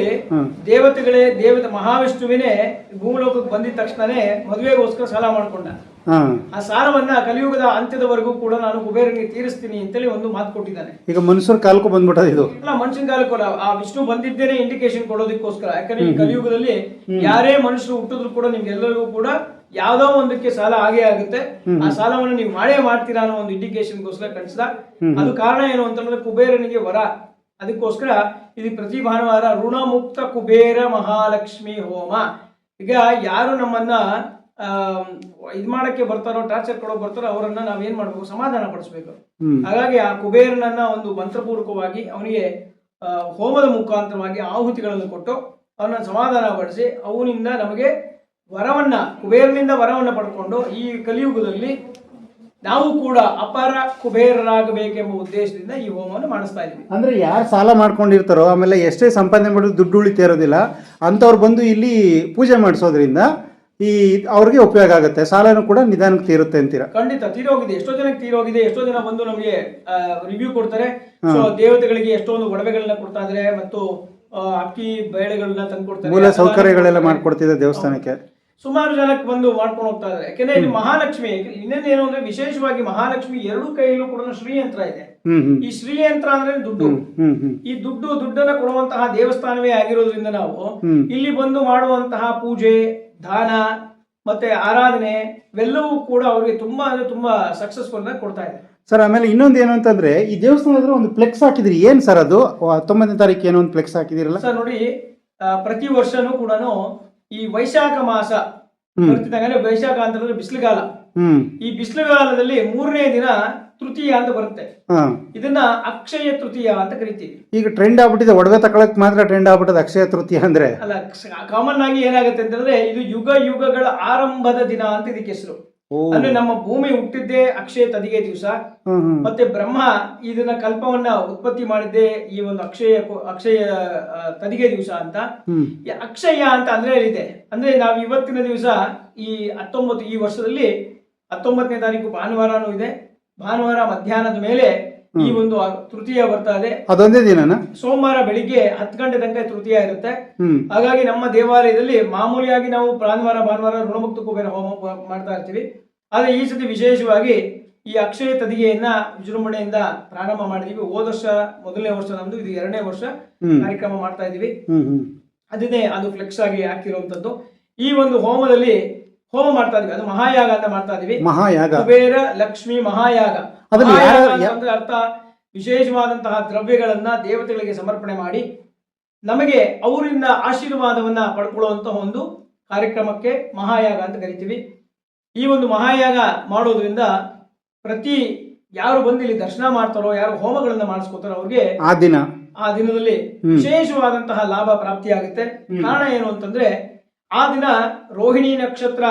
ದೇವತೆ ಮಹಾವಿಷ್ಣುವಿನೇ ಭೂಲೋಕಕ್ಕೆ ಬಂದಿದ ತಕ್ಷಣನೇ ಮದುವೆಗೋಸ್ಕರ ಸಾಲ ಮಾಡ್ಕೊಂಡ. ಆ ಸಾಲವನ್ನ ಕಲಿಯುಗದ ಅಂತ್ಯದವರೆಗೂ ಕೂಡ ನಾನು ಕುಬೇರನಿಗೆ ತೀರಿಸ್ತೀನಿ ಅಂತೇಳಿ ಒಂದು ಮಾತು ಕೊಟ್ಟಿದ್ದಾನೆ. ಈಗ ಮನುಷ್ಯರ ಕಾಲಕ್ಕೂ ಬಂದ್ಬಿಟ್ಟದ ಇದು? ಅಲ್ಲ, ಮನುಷ್ಯನ ಕಾಲಕ್ಕೂ ಅಲ್ಲ, ಆ ವಿಷ್ಣು ಬಂದಿದ್ದೇನೆ ಇಂಡಿಕೇಶನ್ ಕೊಡೋದಕ್ಕೋಸ್ಕರ. ಯಾಕಂದ್ರೆ ಈ ಕಲಿಯುಗದಲ್ಲಿ ಯಾರೇ ಮನುಷ್ಯರು ಹುಟ್ಟಿದ್ರು ಕೂಡ ನಿಮ್ಗೆಲ್ಲರಿಗೂ ಕೂಡ ಯಾವ್ದೋ ಒಂದಕ್ಕೆ ಸಾಲ ಆಗೇ ಆಗುತ್ತೆ. ಆ ಸಾಲವನ್ನು ನೀವು ಮಾಡೇ ಮಾಡ್ತೀರಾ ಅನ್ನೋ ಒಂದು ಇಂಡಿಕೇಶನ್ಗೋಸ್ಕರ ಕಳಿಸಿದ. ಅದು ಕಾರಣ ಏನು ಅಂತಂದ್ರೆ ಕುಬೇರನಿಗೆ ವರ. ಅದಕ್ಕೋಸ್ಕರ ಇದು ಪ್ರತಿ ಭಾನುವಾರ ಋಣಮುಕ್ತ ಕುಬೇರ ಮಹಾಲಕ್ಷ್ಮಿ ಹೋಮ. ಈಗ ಯಾರು ನಮ್ಮನ್ನ ಇದ್ ಮಾಡಕ್ಕೆ ಬರ್ತಾರೋ, ಟಾರ್ಚರ್ ಕೊಡೋಕೆ ಬರ್ತಾರೋ, ಅವರನ್ನ ನಾವೇನ್ ಮಾಡ್ಬೇಕು, ಸಮಾಧಾನ ಪಡಿಸ್ಬೇಕು. ಹಾಗಾಗಿ ಆ ಕುಬೇರನನ್ನ ಒಂದು ಮಂತ್ರಪೂರ್ವಕವಾಗಿ ಅವನಿಗೆ ಹೋಮದ ಮುಖಾಂತರವಾಗಿ ಆಹುತಿಗಳನ್ನು ಕೊಟ್ಟು ಅವನನ್ನ ಸಮಾಧಾನ ಪಡಿಸಿ ಅವನಿಂದ ನಮಗೆ ಕುಬೇರನಿಂದ ವರವನ್ನ ಪಡ್ಕೊಂಡು ಈ ಕಲಿಯುಗದಲ್ಲಿ ನಾವು ಕೂಡ ಅಪಾರ ಕುಬೇರರಾಗಬೇಕೆಂಬ ಉದ್ದೇಶದಿಂದ ಈ ಹೋಮವನ್ನು ಮಾಡಿಸ್ತಾ ಇದ್ದೀವಿ. ಅಂದ್ರೆ ಯಾರು ಸಾಲ ಮಾಡ್ಕೊಂಡಿರ್ತಾರೋ, ಆಮೇಲೆ ಎಷ್ಟೇ ಸಂಪಾದನೆ ಮಾಡೋದು ದುಡ್ಡು ಉಳಿತಾ ಇರೋದಿಲ್ಲ ಅಂತವ್ರು ಬಂದು ಇಲ್ಲಿ ಪೂಜೆ ಮಾಡಿಸೋದ್ರಿಂದ ಈ ಅವ್ರಿಗೆ ಉಪಯೋಗ ಆಗುತ್ತೆ, ಸಾಲನೂ ಕೂಡ ನಿಧಾನಕ್ಕೆ ತೀರುತ್ತೆ ಅಂತೀರಾ? ಖಂಡಿತ ತೀರೋಗಿದೆ. ಎಷ್ಟೋ ಜನಕ್ಕೆ ತೀರೋಗಿದೆ. ಎಷ್ಟೋ ಜನ ಬಂದು ನಮಗೆ ರಿವ್ಯೂ ಕೊಡ್ತಾರೆ. ಸೊ ದೇವತೆಗಳಿಗೆ ಎಷ್ಟೊಂದು ಒಡವೆಗಳನ್ನ ಕೊಡ್ತಾ ಇದಾರೆ, ಮತ್ತು ಅಕ್ಕಿ ಬೇಳೆಗಳನ್ನ ತಂದು ಕೊಡ್ತಾರೆ, ಮೂಲ ಸೌಕರ್ಯಗಳೆಲ್ಲ ಮಾಡ್ಕೊಡ್ತಿದೆ ದೇವಸ್ಥಾನಕ್ಕೆ. ಸುಮಾರು ಜನಕ್ಕೆ ಬಂದು ಮಾಡ್ಕೊಂಡು ಹೋಗ್ತಾ ಇದಾರೆ. ಯಾಕೆಂದ್ರೆ ಇಲ್ಲಿ ಮಹಾಲಕ್ಷ್ಮಿ ಇನ್ನೇನು ಅಂದ್ರೆ ವಿಶೇಷವಾಗಿ ಮಹಾಲಕ್ಷ್ಮಿ ಎರಡು ಕೈಯಲ್ಲೂ ಕೂಡ ಶ್ರೀಯಂತ್ರ ಇದೆ. ಈ ಶ್ರೀಯಂತ್ರ ಅಂದ್ರೆ ದುಡ್ಡು. ಈ ದುಡ್ಡನ್ನ ಕೊಡುವಂತಹ ದೇವಸ್ಥಾನವೇ ಆಗಿರೋದ್ರಿಂದ ನಾವು ಇಲ್ಲಿ ಬಂದು ಮಾಡುವಂತಹ ಪೂಜೆ, ದಾನ ಮತ್ತೆ ಆರಾಧನೆ ಇವೆಲ್ಲವೂ ಕೂಡ ಅವ್ರಿಗೆ ತುಂಬಾ ಅಂದ್ರೆ ತುಂಬಾ ಸಕ್ಸಸ್ಫುಲ್ ಆಗಿ ಕೊಡ್ತಾ ಇದೆ ಸರ್. ಆಮೇಲೆ ಇನ್ನೊಂದು ಏನು ಅಂತಂದ್ರೆ ಈ ದೇವಸ್ಥಾನದಲ್ಲಿ ಒಂದು ಫ್ಲೆಕ್ಸ್ ಹಾಕಿದ್ರಿ, ಏನ್ ಸರ್ ಅದು? 19ನೇ ತಾರೀಕು ಏನೋ ಒಂದು ಫ್ಲೆಕ್ಸ್ ಹಾಕಿದಿರಲ್ಲ ಸರ್? ನೋಡಿ, ಪ್ರತಿ ವರ್ಷನೂ ಕೂಡ ಈ ವೈಶಾಖ ಮಾಸ ಬರ್ತಿದ್ದಂಗೆ, ವೈಶಾಖ ಅಂತಂದ್ರೆ ಬಿಸಿಲುಗಾಲ. ಈ ಬಿಸಿಲುಗಾಲದಲ್ಲಿ 3ನೇ ದಿನ ತೃತೀಯ ಅಂತ ಬರುತ್ತೆ. ಇದನ್ನ ಅಕ್ಷಯ ತೃತೀಯ ಅಂತ ಕರಿತೀವಿ. ಈಗ ಟ್ರೆಂಡ್ ಆಗ್ಬಿಟ್ಟಿದೆ, ಒಡವೆ ತಗೊಳಕ್ ಮಾತ್ರ ಟ್ರೆಂಡ್ ಆಗ್ಬಿಟ್ಟದ ಅಕ್ಷಯ ತೃತೀಯ ಅಂದ್ರೆ. ಅಲ್ಲ, ಕಾಮನ್ ಆಗಿ ಏನಾಗುತ್ತೆ ಅಂತಂದ್ರೆ ಇದು ಯುಗಗಳ ಆರಂಭದ ದಿನ ಅಂತ ಇದಕ್ಕೆ ಹೆಸರು. ಅಂದ್ರೆ ನಮ್ಮ ಭೂಮಿ ಹುಟ್ಟಿದ್ದೇ ಅಕ್ಷಯ ತದಿಗೆ ದಿವಸ. ಮತ್ತೆ ಬ್ರಹ್ಮ ಇದನ್ನ ಕಲ್ಪವನ್ನ ಉತ್ಪತ್ತಿ ಮಾಡಿದ್ದೇ ಈ ಒಂದು ಅಕ್ಷಯ ತದಿಗೆ ದಿವಸ ಅಂತ. ಈ ಅಕ್ಷಯ ಅಂತ ಅಂದ್ರೆ ಇದೆ ಅಂದ್ರೆ ನಾವು ಇವತ್ತಿನ ದಿವಸ ಈ 19 ಈ ವರ್ಷದಲ್ಲಿ 19ನೇ ತಾರೀಕು ಭಾನುವಾರನೂ ಇದೆ. ಭಾನುವಾರ ಮಧ್ಯಾಹ್ನದ ಮೇಲೆ ಈ ಒಂದು ತೃತೀಯ ಬರ್ತಾ ಇದೆ. ಅದೊಂದೇ ದಿನನ? ಸೋಮವಾರ ಬೆಳಿಗ್ಗೆ 10 ಗಂಟೆ ತನಕ ತೃತೀಯ ಇರುತ್ತೆ. ಹಾಗಾಗಿ ನಮ್ಮ ದೇವಾಲಯದಲ್ಲಿ ಮಾಮೂಲಿಯಾಗಿ ನಾವು ಭಾನುವಾರ ಋಣಮುಕ್ತ ಕುಬೇರ ಹೋಮ ಮಾಡ್ತಾ ಇರ್ತೀವಿ. ಆದ್ರೆ ಈ ಸತಿ ವಿಶೇಷವಾಗಿ ಈ ಅಕ್ಷಯ ತದಿಗೆಯನ್ನ ವಿಜೃಂಭಣೆಯಿಂದ ಪ್ರಾರಂಭ ಮಾಡಿದೀವಿ. ಹೋದ ವರ್ಷ 1ನೇ ವರ್ಷ ನಮ್ದು, ಇದು 2ನೇ ವರ್ಷ ಕಾರ್ಯಕ್ರಮ ಮಾಡ್ತಾ ಇದೀವಿ. ಅದು ಫ್ಲೆಕ್ಸ್ ಆಗಿ ಹಾಕಿರುವಂತದ್ದು. ಈ ಒಂದು ಹೋಮದಲ್ಲಿ ಹೋಮ ಮಾಡ್ತಾ ಇದೀವಿ, ಅದು ಮಹಾಯಾಗ ಅಂತ ಮಾಡ್ತಾ ಇದೀವಿ. ಮಹಾಯಾಗ, ಕುಬೇರ ಲಕ್ಷ್ಮಿ ಮಹಾಯಾಗ. ಅಂದ್ರೆ ಅರ್ಥ ವಿಶೇಷವಾದಂತಹ ದ್ರವ್ಯಗಳನ್ನ ದೇವತೆಗಳಿಗೆ ಸಮರ್ಪಣೆ ಮಾಡಿ ನಮಗೆ ಅವರಿಂದ ಆಶೀರ್ವಾದವನ್ನ ಪಡ್ಕೊಳ್ಳುವಂತಹ ಒಂದು ಕಾರ್ಯಕ್ರಮಕ್ಕೆ ಮಹಾಯಾಗ ಅಂತ ಕರಿತೀವಿ. ಈ ಒಂದು ಮಹಾಯಾಗ ಮಾಡೋದ್ರಿಂದ ಪ್ರತಿ ಯಾರು ಬಂದು ಇಲ್ಲಿ ದರ್ಶನ ಮಾಡ್ತಾರೋ, ಯಾರು ಹೋಮಗಳನ್ನ ಮಾಡಿಸ್ಕೊತಾರೋ ಅವ್ರಿಗೆ ಆ ದಿನದಲ್ಲಿ ವಿಶೇಷವಾದಂತಹ ಲಾಭ ಪ್ರಾಪ್ತಿಯಾಗುತ್ತೆ. ಕಾರಣ ಏನು ಅಂತಂದ್ರೆ ಆ ದಿನ ರೋಹಿಣಿ ನಕ್ಷತ್ರ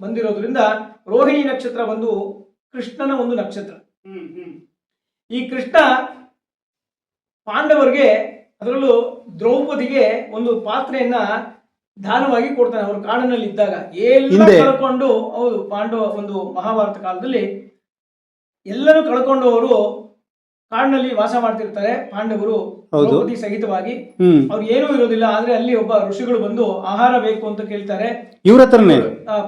ಬಂದಿರೋದ್ರಿಂದ, ರೋಹಿಣಿ ನಕ್ಷತ್ರ ಬಂದು ಕೃಷ್ಣನ ಒಂದು ನಕ್ಷತ್ರ. ಈ ಕೃಷ್ಣ ಪಾಂಡವರಿಗೆ, ಅದರಲ್ಲೂ ದ್ರೌಪದಿಗೆ ಒಂದು ಪಾತ್ರೆಯನ್ನ ದಾನವಾಗಿ ಕೊಡ್ತಾನೆ. ಅವರು ಕಾಡಿನಲ್ಲಿ ಇದ್ದಾಗ ಎಲ್ಲ ಕಳ್ಕೊಂಡು, ಹೌದು, ಒಂದು ಮಹಾಭಾರತ ಕಾಲದಲ್ಲಿ ಎಲ್ಲರೂ ಕಳ್ಕೊಂಡು ಅವರು ಕಾಡಿನಲ್ಲಿ ವಾಸ ಮಾಡ್ತಿರ್ತಾರೆ ಪಾಂಡವರು ದ್ರೌಪದಿ ಸಹಿತವಾಗಿ. ಅವ್ರು ಏನೂ ಇರೋದಿಲ್ಲ. ಆದ್ರೆ ಅಲ್ಲಿ ಒಬ್ಬ ಋಷಿಗಳು ಬಂದು ಆಹಾರ ಬೇಕು ಅಂತ ಕೇಳ್ತಾರೆ. ಇವ್ರ ಹತ್ರನೇ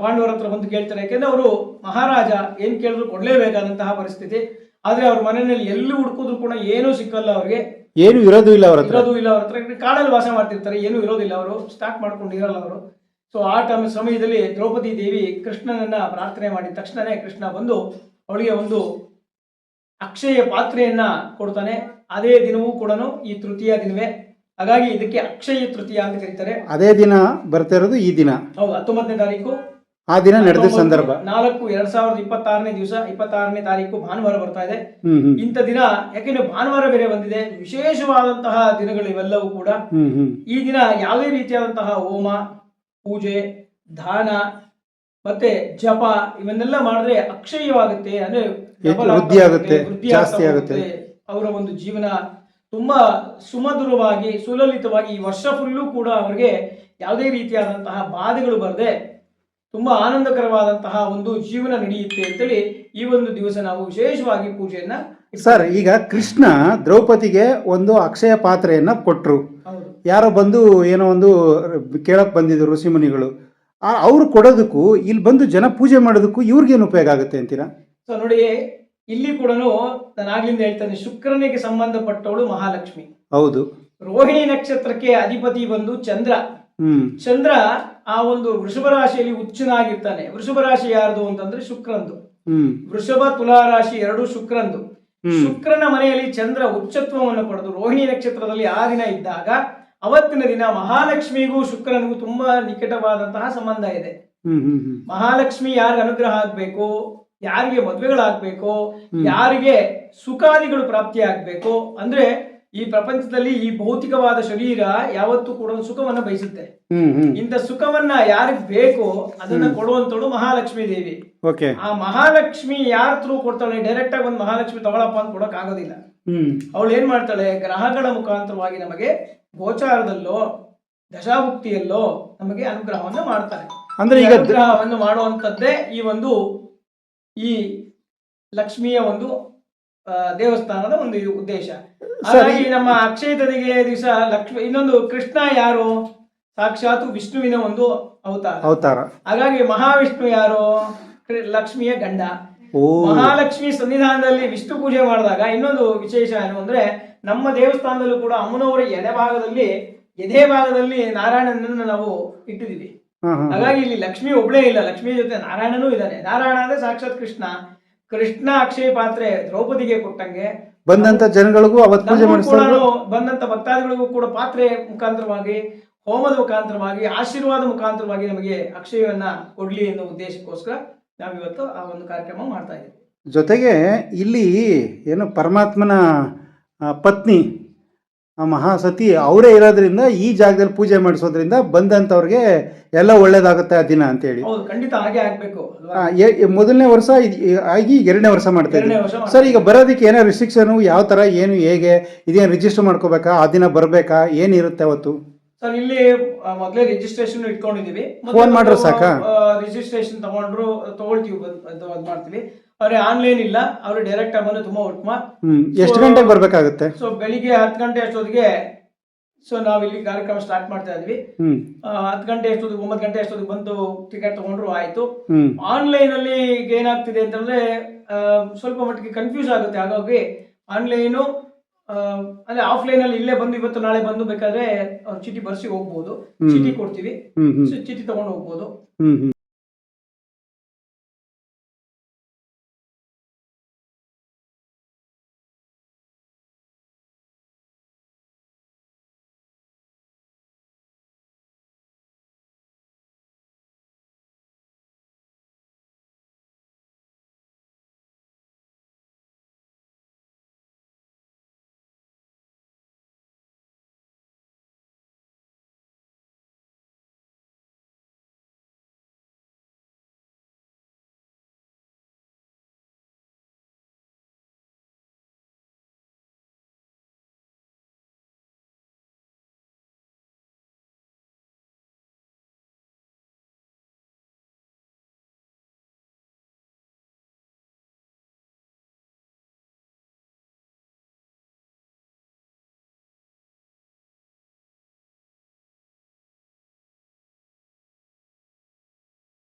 ಪಾಂಡವರ ಹತ್ರ ಬಂದು ಕೇಳ್ತಾರೆ. ಯಾಕೆಂದ್ರೆ ಅವರು ಮಹಾರಾಜ, ಏನ್ ಕೇಳಿದ್ರು ಕೊಡ್ಲೇಬೇಕಾದಂತಹ ಪರಿಸ್ಥಿತಿ. ಆದ್ರೆ ಅವ್ರ ಮನೆಯಲ್ಲಿ ಎಲ್ಲಿ ಹುಡುಕಿದ್ರು ಕೂಡ ಏನೂ ಸಿಕ್ಕಲ್ಲ, ಅವ್ರಿಗೆ ಏನು ಇರೋದು ಇಲ್ಲ, ಅವ್ರ ಹತ್ರ ಕಾಡಲ್ಲಿ ವಾಸ ಮಾಡ್ತಿರ್ತಾರೆ, ಏನು ಇರೋದಿಲ್ಲ, ಅವರು ಸ್ಟಾಕ್ ಮಾಡ್ಕೊಂಡು ಇರಲ್ಲ ಅವರು. ಸೊ ಆ ಸಮಯದಲ್ಲಿ ದ್ರೌಪದಿ ದೇವಿ ಕೃಷ್ಣನನ್ನ ಪ್ರಾರ್ಥನೆ ಮಾಡಿದ ತಕ್ಷಣನೇ ಕೃಷ್ಣ ಬಂದು ಅವಳಿಗೆ ಒಂದು ಅಕ್ಷಯ ಪಾತ್ರೆಯನ್ನ ಕೊಡ್ತಾನೆ. ಅದೇ ದಿನವೂ ಕೂಡ ಈ ತೃತೀಯ ದಿನವೇ. ಹಾಗಾಗಿ ಇದಕ್ಕೆ ಅಕ್ಷಯ ತೃತೀಯ ಅಂತ ಕರೀತಾರೆ. ಅದೇ ದಿನ ಬರ್ತಿರೋದು ಈ ದಿನ. ಹೌದು, 19ನೇ ತಾರೀಕು ಆ ದಿನ ನಡೆದ ಸಂದರ್ಭ 4/2026ನೇ ದಿವಸ 26ನೇ ತಾರೀಕು ಭಾನುವಾರ ಬರ್ತಾ ಇದೆ. ಇಂಥ ದಿನ ಯಾಕೆಂದ್ರೆ ಭಾನುವಾರ ಬೇರೆ ಬಂದಿದೆ, ವಿಶೇಷವಾದಂತಹ ದಿನಗಳು ಇವೆಲ್ಲವೂ ಕೂಡ. ಈ ದಿನ ಯಾವುದೇ ರೀತಿಯಾದಂತಹ ಹೋಮ, ಪೂಜೆ, ದಾನ ಮತ್ತೆ ಜಪ ಇವನ್ನೆಲ್ಲ ಮಾಡಿದ್ರೆ ಅಕ್ಷಯವಾಗುತ್ತೆ, ಅಂದ್ರೆ ವೃದ್ಧಿ ಆಗುತ್ತೆ, ಜಾಸ್ತಿ ಆಗುತ್ತೆ. ಅವರ ಒಂದು ಜೀವನ ತುಂಬಾ ಸುಮಧುರವಾಗಿ ಸುಲಲಿತವಾಗಿ ಈ ವರ್ಷ ಫುಲ್ಲು ಕೂಡ ಅವರಿಗೆ ಯಾವುದೇ ರೀತಿಯಾದಂತಹ ಬಾಧೆಗಳು ಬರದೆ ತುಂಬಾ ಆನಂದಕರವಾದಂತಹ ಒಂದು ಜೀವನ ನಡೆಯುತ್ತೆ ಅಂತೇಳಿ ಈ ಒಂದು ದಿವಸ ನಾವು ವಿಶೇಷವಾಗಿ ಪೂಜೆಯನ್ನ. ಸರ್, ಈಗ ಕೃಷ್ಣ ದ್ರೌಪದಿಗೆ ಒಂದು ಅಕ್ಷಯ ಪಾತ್ರೆಯನ್ನ ಕೊಟ್ರು. ಯಾರೋ ಬಂದು ಏನೋ ಒಂದು ಕೇಳಕ್ ಬಂದಿದ್ರು ಋಷಿಮುನಿಗಳು. ಅವ್ರು ಕೊಡೋದಕ್ಕೂ ಇಲ್ಲಿ ಬಂದು ಜನ ಪೂಜೆ ಮಾಡೋದಕ್ಕೂ ಇವ್ರಿಗೇನು ಉಪಯೋಗ ಆಗುತ್ತೆ ಅಂತೀರಾ? ಸೊ ನೋಡಿ, ಇಲ್ಲಿ ಕೂಡ ನಾನು ಆಗ್ಲಿಂದ ಹೇಳ್ತೇನೆ, ಶುಕ್ರನಿಗೆ ಸಂಬಂಧಪಟ್ಟವಳು ಮಹಾಲಕ್ಷ್ಮಿ. ಹೌದು. ರೋಹಿಣಿ ನಕ್ಷತ್ರಕ್ಕೆ ಅಧಿಪತಿ ಬಂದು ಚಂದ್ರ. ಚಂದ್ರ ಆ ಒಂದು ವೃಷಭ ರಾಶಿಯಲ್ಲಿ ಉಚ್ಚನಾಗಿರ್ತಾನೆ. ವೃಷಭ ರಾಶಿ ಯಾರ್ದು ಅಂತಂದ್ರೆ ಶುಕ್ರಂದು. ವೃಷಭ ತುಲಾ ರಾಶಿ ಎರಡು ಶುಕ್ರಂದು. ಶುಕ್ರನ ಮನೆಯಲ್ಲಿ ಚಂದ್ರ ಉಚ್ಚತ್ವವನ್ನು ಪಡೆದು ರೋಹಿಣಿ ನಕ್ಷತ್ರದಲ್ಲಿ ಆ ದಿನ ಇದ್ದಾಗ ಅವತ್ತಿನ ದಿನ ಮಹಾಲಕ್ಷ್ಮಿಗೂ ಶುಕ್ರನಿಗೂ ತುಂಬಾ ನಿಕಟವಾದಂತಹ ಸಂಬಂಧ ಇದೆ. ಮಹಾಲಕ್ಷ್ಮಿ ಯಾರಿಗೆ ಅನುಗ್ರಹ ಆಗ್ಬೇಕು, ಯಾರಿಗೆ ಮದುವೆಗಳಾಗ್ಬೇಕು, ಯಾರಿಗೆ ಸುಖಾದಿಗಳು ಪ್ರಾಪ್ತಿ ಆಗ್ಬೇಕು ಅಂದ್ರೆ ಈ ಪ್ರಪಂಚದಲ್ಲಿ ಈ ಭೌತಿಕವಾದ ಶರೀರ ಯಾವತ್ತೂ ಕೂಡ ಸುಖವನ್ನ ಬಯಸುತ್ತೆ. ಇಂಥ ಸುಖವನ್ನ ಯಾರಿಗ್ ಬೇಕು ಅದನ್ನ ಕೊಡುವಂತಳು ಮಹಾಲಕ್ಷ್ಮಿ ದೇವಿ. ಆ ಮಹಾಲಕ್ಷ್ಮಿ ಯಾರ ಥ್ರೂ ಕೊಡ್ತಾಳೆ? ಡೈರೆಕ್ಟ್ ಆಗಿ ಒಂದು ಮಹಾಲಕ್ಷ್ಮಿ ತಗೊಳಪ್ಪ ಅಂತ ಕೊಡಕ್ ಆಗೋದಿಲ್ಲ. ಅವಳು ಏನ್ ಮಾಡ್ತಾಳೆ? ಗ್ರಹಗಳ ಮುಖಾಂತರವಾಗಿ ನಮಗೆ ಗೋಚಾರದಲ್ಲೋ ದಶಾಭುಕ್ತಿಯಲ್ಲೋ ನಮಗೆ ಅನುಗ್ರಹವನ್ನು ಮಾಡ್ತಾರೆ. ಅಂದ್ರೆ ಈಗ ಅನುಗ್ರಹವನ್ನು ಮಾಡುವಂತದ್ದೇ ಈ ಲಕ್ಷ್ಮಿಯ ಒಂದು ದೇವಸ್ಥಾನದ ಒಂದು ಉದ್ದೇಶ. ಹಾಗಾಗಿ ನಮ್ಮ ಅಕ್ಷಯ ತದಿಗೆ ದಿವಸ ಲಕ್ಷ್ಮಿ, ಇನ್ನೊಂದು ಕೃಷ್ಣ ಯಾರು? ಸಾಕ್ಷಾತ್ ವಿಷ್ಣುವಿನ ಒಂದು ಅವತಾರ. ಹಾಗಾಗಿ ಮಹಾವಿಷ್ಣು ಯಾರು? ಲಕ್ಷ್ಮಿಯ ಗಂಡ. ಮಹಾಲಕ್ಷ್ಮಿ ಸನ್ನಿಧಾನದಲ್ಲಿ ವಿಷ್ಣು ಪೂಜೆ ಮಾಡಿದಾಗ ಇನ್ನೊಂದು ವಿಶೇಷ ಏನು ಅಂದ್ರೆ, ನಮ್ಮ ದೇವಸ್ಥಾನದಲ್ಲೂ ಕೂಡ ಅಮ್ಮನವರ ಎದೆ ಭಾಗದಲ್ಲಿ ನಾರಾಯಣನನ್ನು ನಾವು ಇಟ್ಟಿದ್ದೀವಿ. ಹಾಗಾಗಿ ಇಲ್ಲಿ ಲಕ್ಷ್ಮಿ ಒಬ್ಳೇ ಇಲ್ಲ, ಲಕ್ಷ್ಮಿ ಜೊತೆ ನಾರಾಯಣನೂ ಇದ್ದಾನೆ. ನಾರಾಯಣ ಅಂದ್ರೆ ಸಾಕ್ಷಾತ್ ಕೃಷ್ಣ ಅಕ್ಷಯ ಪಾತ್ರೆ ದ್ರೌಪದಿಗೆ ಕೊಟ್ಟಂಗೆ ಬಂದಂತ ಜನಗಳಿಗೂ ಬಂದಂತ ಭಕ್ತಾದಿಗಳಿಗೂ ಕೂಡ ಪಾತ್ರೆ ಮುಖಾಂತರವಾಗಿ, ಹೋಮದ ಮುಖಾಂತರವಾಗಿ, ಆಶೀರ್ವಾದ ಮುಖಾಂತರವಾಗಿ ನಮಗೆ ಅಕ್ಷಯವನ್ನ ಕೊಡ್ಲಿ ಎನ್ನುವ ಉದ್ದೇಶಕ್ಕೋಸ್ಕರ ನಾವಿವತ್ತು ಆ ಒಂದು ಕಾರ್ಯಕ್ರಮ ಮಾಡ್ತಾ ಇದ್ದೀವಿ. ಜೊತೆಗೆ ಇಲ್ಲಿ ಏನು ಪರಮಾತ್ಮನ ಪತ್ನಿ ಆ ಮಹಾಸತಿ ಅವರೇ ಇರೋದ್ರಿಂದ ಈ ಜಾಗದಲ್ಲಿ ಪೂಜೆ ಮಾಡಿಸೋದ್ರಿಂದ ಬಂದಂಥವ್ರಿಗೆ ಎಲ್ಲ ಒಳ್ಳೇದಾಗುತ್ತೆ ಆ ದಿನ ಅಂತೇಳಿ. ಹೌದು, ಖಂಡಿತ ಹಾಗೆ ಆಗ್ಬೇಕು ಅಲ್ವಾ? ಮೊದಲನೇ ವರ್ಷ ಆಗಿ 2ನೇ ವರ್ಷ ಮಾಡ್ತಾ ಎರಡನೇ ಇದ್ದೀವಿ ವರ್ಷ ಮಾಡ್ತಾ ಸರ್. ಈಗ ಬರೋದಕ್ಕೆ ಏನೋ ರಿಸ್ಟ್ರಿಕ್ಷನ್ ಯಾವ ಥರ ಏನು ಹೇಗೆ ಇದೇನು ರಿಜಿಸ್ಟರ್ ಮಾಡ್ಕೋಬೇಕಾ, ಆ ದಿನ ಬರಬೇಕಾ, ಏನಿರುತ್ತೆ ಅವತ್ತು? ಸರ್ ಇಲ್ಲಿ ಮೊದಲೇ ರಿಜಿಸ್ಟ್ರೇಷನ್ ಇಟ್ಕೊಂಡಿದೀವಿ. ಫೋನ್ ಮಾಡ್ರೆ ಸಾಕಾ? ರಿಜಿಸ್ಟ್ರೇಷನ್ ತಗೊಳ್ತೀವಿ, ಅದು ಮಾಡ್ತೀವಿ. ಅವ್ರೆ ಆನ್ಲೈನ್ ಇಲ್ಲ, ಅವ್ರು ಡೈರೆಕ್ಟ್ ಆಗಿ ಬಂದ್ರೆ ತುಂಬಾ ಉತ್ತಮ. ಎಷ್ಟು ಗಂಟೆಗೆ ಬರ್ಬೇಕಾಗುತ್ತೆ? ಸೊ ಬೆಳಿಗ್ಗೆ 10 ಗಂಟೆ ಅಷ್ಟೊತ್ತಿಗೆ ಸೊ ನಾವ್ ಇಲ್ಲಿ ಕಾರ್ಯಕ್ರಮ ಸ್ಟಾರ್ಟ್ ಮಾಡ್ತಾ ಇದ್ವಿ. 10 ಗಂಟೆ ಅಷ್ಟೊತ್ತಿಗೆ 9 ಗಂಟೆ ಅಷ್ಟೊತ್ತಿಗೆ ಬಂದು ಟಿಕೆಟ್ ತಗೊಂಡ್ರು ಆಯ್ತು. ಆನ್ಲೈನ್ ಅಲ್ಲಿ ಈಗ ಏನಾಗ್ತಿದೆ ಅಂತಂದ್ರೆ ಸ್ವಲ್ಪ ಮಟ್ಟಿಗೆ ಕನ್ಫ್ಯೂಸ್ ಆಗುತ್ತೆ. ಹಾಗಾಗಿ ಆನ್ಲೈನು ಅಂದ್ರೆ ಆಫ್ಲೈನ್ ಅಲ್ಲಿ ಇಲ್ಲೇ ಬಂದು ಇವತ್ತು ನಾಳೆ ಬಂದು ಬೇಕಾದ್ರೆ ಚೀಟಿ ಬರ್ಸಿ ಹೋಗ್ಬೋದು. ಚೀಟಿ ಕೊಡ್ತೀವಿ, ಚೀಟಿ ತಗೊಂಡು ಹೋಗ್ಬೋದು.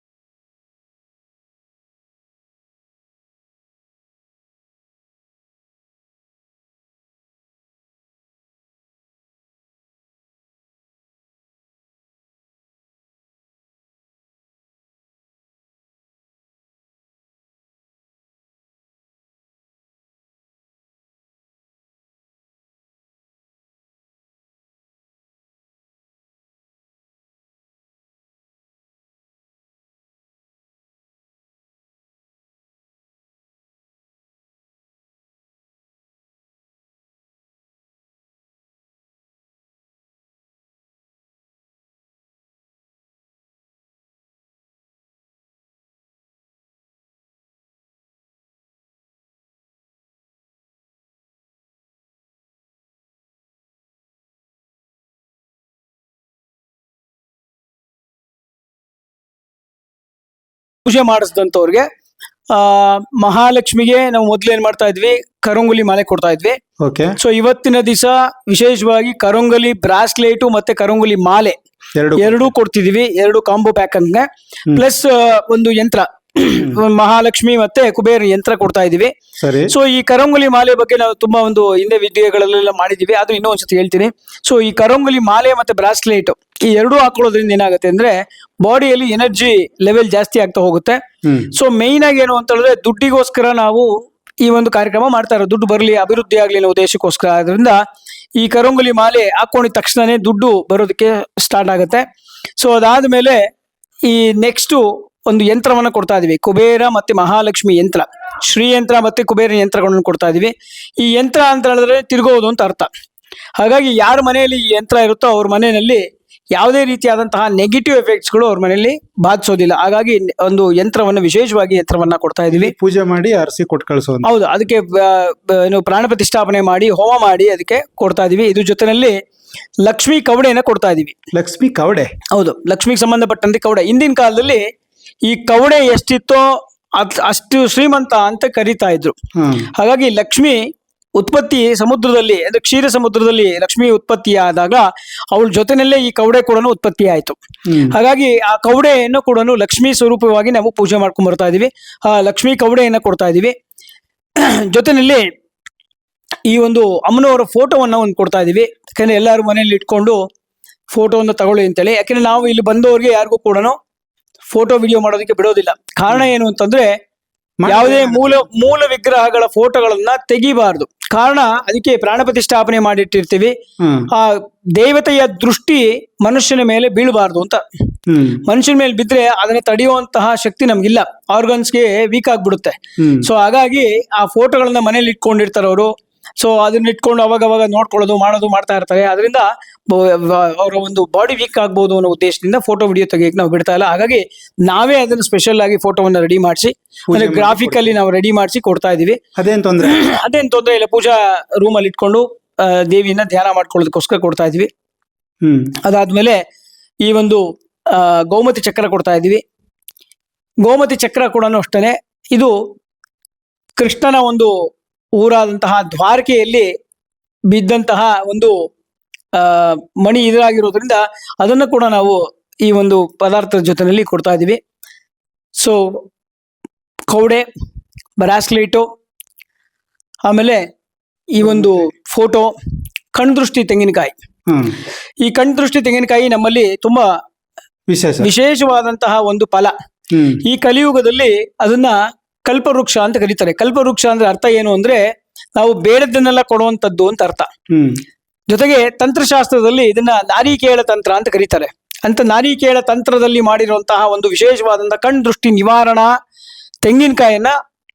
ಪೂಜೆ ಮಾಡಿಸಿದಂಥವ್ರಿಗೆ ಮಹಾಲಕ್ಷ್ಮಿಗೆ ನಾವು ಮೊದಲು ಏನ್ ಮಾಡ್ತಾ ಇದ್ವಿ, ಕರಂಗುಲಿ ಮಾಲೆ ಕೊಡ್ತಾ ಇದ್ವಿ. ಓಕೆ. ಸೊ ಇವತ್ತಿನ ದಿವಸ ವಿಶೇಷವಾಗಿ ಕರಂಗುಲಿ ಬ್ರಾಸ್ಲೆಟ್ ಮತ್ತೆ ಕರಂಗುಲಿ ಮಾಲೆ ಎರಡೂ ಕೊಡ್ತಿದೀವಿ. 2 ಕಾಂಬೋ ಪ್ಯಾಕ್ ಅಂತ ಪ್ಲಸ್ ಒಂದು ಯಂತ್ರ, ಮಹಾಲಕ್ಷ್ಮಿ ಮತ್ತೆ ಕುಬೇರ ಯಂತ್ರ ಕೊಡ್ತಾ ಇದೀವಿ. ಸೊ ಈ ಕರಂಗುಲಿ ಮಾಲೆ ಬಗ್ಗೆ ನಾವು ತುಂಬಾ ಒಂದು ಹಿಂದೆ ವಿಡಿಯೋಗಳೆಲ್ಲ ಮಾಡಿದೀವಿ, ಅದು ಇನ್ನೂ ಒಂದ್ಸತಿ ಹೇಳ್ತೀನಿ. ಸೊ ಈ ಕರಂಗುಲಿ ಮಾಲೆ ಮತ್ತೆ ಬ್ರಾಸ್ಲೆಟ್ ಈ ಎರಡೂ ಹಾಕೊಳ್ಳೋದ್ರಿಂದ ಏನಾಗುತ್ತೆ ಅಂದ್ರೆ ಬಾಡಿಯಲ್ಲಿ ಎನರ್ಜಿ ಲೆವೆಲ್ ಜಾಸ್ತಿ ಆಗ್ತಾ ಹೋಗುತ್ತೆ. ಸೊ ಮೇಯ್ನ್ ಆಗಿ ಏನು ಅಂತ ಹೇಳಿದ್ರೆ ದುಡ್ಡಿಗೋಸ್ಕರ ನಾವು ಈ ಒಂದು ಕಾರ್ಯಕ್ರಮ ಮಾಡ್ತಾ ಇರೋದು. ದುಡ್ಡು ಬರಲಿ, ಅಭಿವೃದ್ಧಿ ಆಗ್ಲಿ ಅನ್ನೋ ಉದ್ದೇಶಕ್ಕೋಸ್ಕರ. ಆದ್ರಿಂದ ಈ ಕರಂಗುಲಿ ಮಾಲೆ ಹಾಕೊಂಡಿದ ತಕ್ಷಣನೇ ದುಡ್ಡು ಬರೋದಕ್ಕೆ ಸ್ಟಾರ್ಟ್ ಆಗುತ್ತೆ. ಸೊ ಅದಾದ್ಮೇಲೆ ಈ ನೆಕ್ಸ್ಟ್ ಒಂದು ಯಂತ್ರವನ್ನ ಕೊಡ್ತಾ ಇದೀವಿ, ಕುಬೇರ ಮತ್ತೆ ಮಹಾಲಕ್ಷ್ಮಿ ಯಂತ್ರ, ಶ್ರೀ ಯಂತ್ರ ಮತ್ತೆ ಕುಬೇರ ಯಂತ್ರಗಳನ್ನು ಕೊಡ್ತಾ ಇದೀವಿ. ಈ ಯಂತ್ರ ಅಂತ ಹೇಳಿದ್ರೆ ತಿರುಗೋದು ಅಂತ ಅರ್ಥ. ಹಾಗಾಗಿ ಯಾರ ಮನೆಯಲ್ಲಿ ಈ ಯಂತ್ರ ಇರುತ್ತೋ ಅವ್ರ ಮನೆಯಲ್ಲಿ ಯಾವುದೇ ರೀತಿಯಾದಂತಹ ನೆಗೆಟಿವ್ ಎಫೆಕ್ಟ್ಸ್ಗಳು ಅವ್ರ ಮನೆಯಲ್ಲಿ ಬಾಧಿಸೋದಿಲ್ಲ. ಹಾಗಾಗಿ ಒಂದು ಯಂತ್ರವನ್ನ, ವಿಶೇಷವಾಗಿ ಯಂತ್ರವನ್ನ ಕೊಡ್ತಾ ಇದೀವಿ. ಪೂಜೆ ಮಾಡಿ ಅರಸಿ ಕೊಟ್ಟು ಕಳಿಸೋ. ಹೌದು, ಅದಕ್ಕೆ ಏನು ಪ್ರಾಣ ಪ್ರತಿಷ್ಠಾಪನೆ ಮಾಡಿ ಹೋಮ ಮಾಡಿ ಅದಕ್ಕೆ ಕೊಡ್ತಾ ಇದೀವಿ. ಇದ್ರ ಜೊತೆನಲ್ಲಿ ಲಕ್ಷ್ಮೀ ಕವಡೆಯನ್ನ ಕೊಡ್ತಾ ಇದೀವಿ. ಲಕ್ಷ್ಮಿ ಕವಡೆ? ಹೌದು, ಲಕ್ಷ್ಮಿಗೆ ಸಂಬಂಧಪಟ್ಟಂತೆ ಕವಡೆ. ಹಿಂದಿನ ಕಾಲದಲ್ಲಿ ಈ ಕವಡೆ ಎಷ್ಟಿತ್ತೋ ಅಷ್ಟು ಶ್ರೀಮಂತ ಅಂತ ಕರೀತಾ ಇದ್ರು. ಹಾಗಾಗಿ ಲಕ್ಷ್ಮಿ ಉತ್ಪತ್ತಿ ಸಮುದ್ರದಲ್ಲಿ, ಅಂದ್ರೆ ಕ್ಷೀರ ಸಮುದ್ರದಲ್ಲಿ ಲಕ್ಷ್ಮಿ ಉತ್ಪತ್ತಿ ಆದಾಗ ಅವಳ ಜೊತೆನಲ್ಲೇ ಈ ಕವಡೆ ಕೂಡ ಉತ್ಪತ್ತಿ ಆಯ್ತು. ಹಾಗಾಗಿ ಆ ಕವಡೆಯನ್ನು ಕೂಡ ಲಕ್ಷ್ಮೀ ಸ್ವರೂಪವಾಗಿ ನಾವು ಪೂಜೆ ಮಾಡ್ಕೊಂಡ್ ಬರ್ತಾ ಇದೀವಿ. ಆ ಲಕ್ಷ್ಮೀ ಕವಡೆಯನ್ನ ಕೊಡ್ತಾ ಇದೀವಿ. ಜೊತೆನಲ್ಲಿ ಈ ಒಂದು ಅಮ್ಮನವರ ಫೋಟೋವನ್ನ ಒಂದು ಕೊಡ್ತಾ ಇದೀವಿ. ಯಾಕಂದ್ರೆ ಎಲ್ಲರೂ ಮನೆಯಲ್ಲಿ ಇಟ್ಕೊಂಡು ಫೋಟೋವನ್ನು ತಗೊಳ್ಳಿ ಅಂತೇಳಿ. ಯಾಕಂದ್ರೆ ನಾವು ಇಲ್ಲಿ ಬಂದವರಿಗೆ ಯಾರಿಗೂ ಕೂಡ ಫೋಟೋ ವಿಡಿಯೋ ಮಾಡೋದಕ್ಕೆ ಬಿಡೋದಿಲ್ಲ. ಕಾರಣ ಏನು ಅಂತಂದ್ರೆ ಯಾವುದೇ ಮೂಲ ವಿಗ್ರಹಗಳ ಫೋಟೋಗಳನ್ನ ತೆಗಿಬಾರ್ದು. ಕಾರಣ ಅದಕ್ಕೆ ಪ್ರಾಣ ಪ್ರತಿಷ್ಠಾಪನೆ ಮಾಡಿಟ್ಟಿರ್ತೀವಿ. ಆ ದೇವತೆಯ ದೃಷ್ಟಿ ಮನುಷ್ಯನ ಮೇಲೆ ಬೀಳಬಾರ್ದು ಅಂತ. ಮನುಷ್ಯನ ಮೇಲೆ ಬಿದ್ರೆ ಅದನ್ನ ತಡೆಯುವಂತಹ ಶಕ್ತಿ ನಮ್ಗಿಲ್ಲ, ಆರ್ಗನ್ಸ್ಗೆ ವೀಕ್ ಆಗ್ಬಿಡುತ್ತೆ. ಸೊ ಹಾಗಾಗಿ ಆ ಫೋಟೋಗಳನ್ನ ಮನೇಲಿ ಇಟ್ಕೊಂಡಿರ್ತಾರ ಅವರು. ಸೊ ಅದನ್ನ ಇಟ್ಕೊಂಡು ಅವಾಗ ನೋಡ್ಕೊಳ್ಳೋದು ಮಾಡೋದು ಮಾಡ್ತಾ ಇರ್ತಾರೆ. ಅದರಿಂದ ಅವರ ಒಂದು ಬಾಡಿ ವೀಕ್ ಆಗ್ಬೋದು ಅನ್ನೋ ಉದ್ದೇಶದಿಂದ ಫೋಟೋ ವಿಡಿಯೋ ತೆಗಿಯಕ್ಕೆ ನಾವು ಬಿಡ್ತಾ ಇಲ್ಲ. ಹಾಗಾಗಿ ನಾವೇ ಅದನ್ನ ಸ್ಪೆಷಲ್ ಆಗಿ ಫೋಟೋವನ್ನ ರೆಡಿ ಮಾಡಿಸಿ ಅಂದ್ರೆ ಗ್ರಾಫಿಕಲ್ಲಿ ನಾವು ರೆಡಿ ಮಾಡಿಸಿ ಕೊಡ್ತಾ ಇದೀವಿ. ಅದೇನ್ ತೊಂದ್ರೆ ಇಲ್ಲ. ಪೂಜಾ ರೂಮ್ ಅಲ್ಲಿ ಇಟ್ಕೊಂಡು ದೇವಿಯನ್ನ ಧ್ಯಾನ ಮಾಡ್ಕೊಳ್ಳೋದಕ್ಕೋಸ್ಕರ ಕೊಡ್ತಾ ಇದೀವಿ. ಅದಾದ್ಮೇಲೆ ಈ ಒಂದು ಗೌಮತಿ ಚಕ್ರ ಕೊಡ್ತಾ ಇದೀವಿ. ಗೋಮತಿ ಚಕ್ರ ಕೂಡ ಅಷ್ಟೇನೆ, ಇದು ಕೃಷ್ಣನ ಒಂದು ಊರಾದಂತಹ ದ್ವಾರಕೆಯಲ್ಲಿ ಬಿದ್ದಂತಹ ಒಂದು ಮಣಿ ಇದಾಗಿರೋದ್ರಿಂದ ಅದನ್ನು ಕೂಡ ನಾವು ಈ ಒಂದು ಪದಾರ್ಥದ ಜೊತೆಯಲ್ಲಿ ಕೊಡ್ತಾ ಇದೀವಿ. ಸೊ ಕೌಡೆ, ಬ್ರಾಸ್ಲೆಟು, ಆಮೇಲೆ ಈ ಒಂದು ಫೋಟೋ, ಕಣ್ದೃಷ್ಟಿ ತೆಂಗಿನಕಾಯಿ. ಈ ಕಣ್ದೃಷ್ಟಿ ತೆಂಗಿನಕಾಯಿ ನಮ್ಮಲ್ಲಿ ತುಂಬಾ ವಿಶೇಷವಾದಂತಹ ಒಂದು ಫಲ. ಈ ಕಲಿಯುಗದಲ್ಲಿ ಅದನ್ನ ಕಲ್ಪವೃಕ್ಷ ಅಂತ ಕರೀತಾರೆ. ಕಲ್ಪವೃಕ್ಷ ಅಂದ್ರೆ ಅರ್ಥ ಏನು ಅಂದ್ರೆ ನಾವು ಬೇಡದನ್ನೆಲ್ಲ ಕೊಡುವಂತದ್ದು ಅಂತ ಅರ್ಥ. ಜೊತೆಗೆ ತಂತ್ರಶಾಸ್ತ್ರದಲ್ಲಿ ಇದನ್ನ ನಾರಿಕೇಳ ತಂತ್ರ ಅಂತ ಕರೀತಾರೆ. ಅಂತ ನಾರಿಕೇಳ ತಂತ್ರದಲ್ಲಿ ಮಾಡಿರುವಂತಹ ಒಂದು ವಿಶೇಷವಾದಂತಹ ಕಣ್ ದೃಷ್ಟಿ ನಿವಾರಣಾ ತೆಂಗಿನಕಾಯಿಯನ್ನ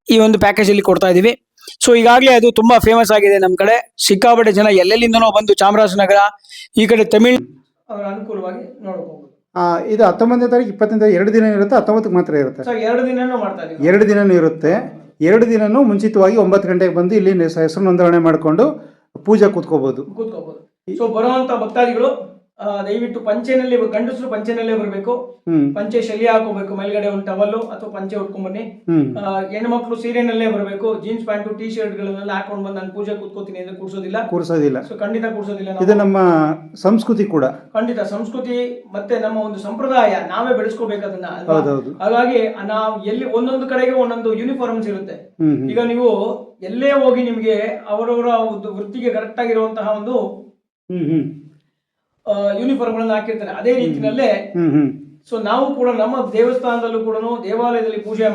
ಈ ಒಂದು ಪ್ಯಾಕೇಜ್ ಅಲ್ಲಿ ಕೊಡ್ತಾ ಇದೀವಿ. ಸೊ ಈಗಾಗಲೇ ಅದು ತುಂಬಾ ಫೇಮಸ್ ಆಗಿದೆ ನಮ್ಮ ಕಡೆ. ಸಿಕ್ಕಾಪಟ್ಟೆ ಜನ ಎಲ್ಲೆಲ್ಲಿಂದನೋ ಬಂದು ಚಾಮರಾಜನಗರ ಈ ಕಡೆ ತಮಿಳ್ ಅನುಕೂಲವಾಗಿ ನೋಡಬಹುದು. ಇದು 19ನೇ ತಾರೀಕು 20ನೇ ತಾರೀಕು 2 ದಿನ ಇರುತ್ತೆ, 19ಕ್ಕೆ ಮಾತ್ರ ಇರುತ್ತೆ. 2 ದಿನನೂ ಮಾಡ್ತಾ ಇದೀವಿ. 2 ದಿನನೂ ಇರುತ್ತೆ. 2 ದಿನನೂ ಮುಂಚಿತವಾಗಿ 9 ಗಂಟೆಗೆ ಬಂದು ಇಲ್ಲಿ ಹೆಸರು ನೋಂದಣಿ ಮಾಡಿಕೊಂಡು ಪೂಜೆ ಕೂತ್ಕೋಬಹುದು. ಸೊ ಬರುವಂತ ಭಕ್ತಾದಿಗಳು ದಯವಿಟ್ಟು ಪಂಚೆನಲ್ಲಿ, ಗಂಡಸರು ಪಂಚೆನಲ್ಲೇ ಬರಬೇಕು. ಪಂಚೆ ಶಲ್ಯ ಹಾಕೋಬೇಕು, ಮೇಲ್ಗಡೆ ಒಂದು ಟವಲ್ಲು ಅಥವಾ ಪಂಚೆ ಉಟ್ಕೊಂಡ್ ಬನ್ನಿ. ಹೆಣ್ಮಕ್ಳು ಸೀರೆನಲ್ಲೇ ಬರಬೇಕು. ಜೀನ್ಸ್ ಪ್ಯಾಂಟು ಟೀ ಶರ್ಟ್ ಗಳನ್ನೆಲ್ಲ ಹಾಕೊಂಡ್ ಬಂದು ನಾನು ಪೂಜೆ ಕೂತ್ಕೋತೀನಿ ಅಂದ್ರೆ ಕೂರ್ಸೋದಿಲ್ಲ. ಸೊ ಖಂಡಿತ ಕೂರ್ಸೋದಿಲ್ಲ. ಇದು ನಮ್ಮ ಸಂಸ್ಕೃತಿ ಕೂಡ. ಖಂಡಿತ ಸಂಸ್ಕೃತಿ ಮತ್ತೆ ನಮ್ಮ ಒಂದು ಸಂಪ್ರದಾಯ, ನಾವೇ ಬೆಳೆಸ್ಕೋಬೇಕು ಅದನ್ನ. ಹಾಗಾಗಿ ನಾವು ಎಲ್ಲಿ ಒಂದೊಂದು ಕಡೆಗೆ ಒಂದೊಂದು ಯೂನಿಫಾರ್ಮ್ಸ್ ಇರುತ್ತೆ. ಈಗ ನೀವು ಎಲ್ಲೇ ಹೋಗಿ ನಿಮ್ಗೆ ಅವರವರ ಒಂದು ವೃತ್ತಿಗೆ ಕರೆಕ್ಟ್ ಆಗಿರುವಂತಹ ಒಂದು ಯೂನಿಫಾರ್ಮ್ ಗಳನ್ನ ಹಾಕಿರ್ತಾರೆ. ಅದೇ ರೀತಿನಲ್ಲೇ ಸೊ ನಾವು ಕೂಡ ನಮ್ಮ ದೇವಸ್ಥಾನದಲ್ಲೂ ಕೂಡ ದೇವಾಲಯದಲ್ಲಿ ಪೂಜೆ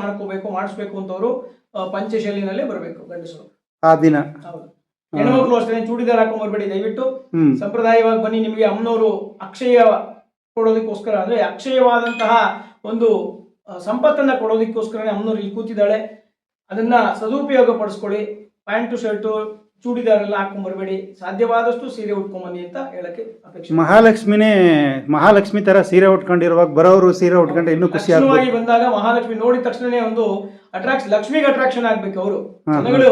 ಮಾಡಿಸ್ಬೇಕು ಅಂತವರು ಪಂಚಶೈಲಿನಲ್ಲೇ ಬರಬೇಕು ಗಂಡಸರು ಆ ದಿನ. ಹೌದು. ಹೆಣ್ಮಕ್ಳು ಅಷ್ಟೇ ಚೂಡಿದಾರ್ ಹಾಕೊಂಡ್ ಬರ್ಬೇಡಿ ದಯವಿಟ್ಟು. ಸಂಪ್ರದಾಯವಾಗಿ ಬನ್ನಿ. ನಿಮಗೆ ಅಮ್ಮನವರು ಅಕ್ಷಯ ಕೊಡೋದಕ್ಕೋಸ್ಕರ ಅಂದ್ರೆ ಅಕ್ಷಯವಾದಂತಹ ಒಂದು ಸಂಪತ್ತನ್ನ ಕೊಡೋದಕ್ಕೋಸ್ಕರ ಅಮ್ಮನವ್ರು ಇಲ್ಲಿ ಕೂತಿದ್ದಾಳೆ. ಅದನ್ನ ಸದುಪಯೋಗ ಪಡಿಸ್ಕೊಳ್ಳಿ. ಪ್ಯಾಂಟು ಶರ್ಟು ಚೂಡಿದಾರ್ ಎಲ್ಲ ಹಾಕೊಂಡ್ ಬರಬೇಡಿ. ಸಾಧ್ಯವಾದಷ್ಟು ಸೀರೆ ಉಟ್ಕೊಂಡ್ ಬನ್ನಿ ಅಂತ ಹೇಳಕ್ಕೆ ಅಪೇಕ್ಷೆ. ಮಹಾಲಕ್ಷ್ಮಿ ತರ ಸೀರೆ ಉಟ್ಕೊಂಡಿರುವಾಗ ಬರೋರು ಸೀರೆ ಉಟ್ಕೊಂಡ್ರೆ ಇನ್ನೂ ಖುಷಿ ಆಗಿ ಬಂದಾಗ ಮಹಾಲಕ್ಷ್ಮಿ ನೋಡಿದ ತಕ್ಷಣನೇ ಒಂದು ಲಕ್ಷ್ಮಿಗೆ ಅಟ್ರಾಕ್ಷನ್ ಆಗ್ಬೇಕು. ಅವರು ಜನಗಳು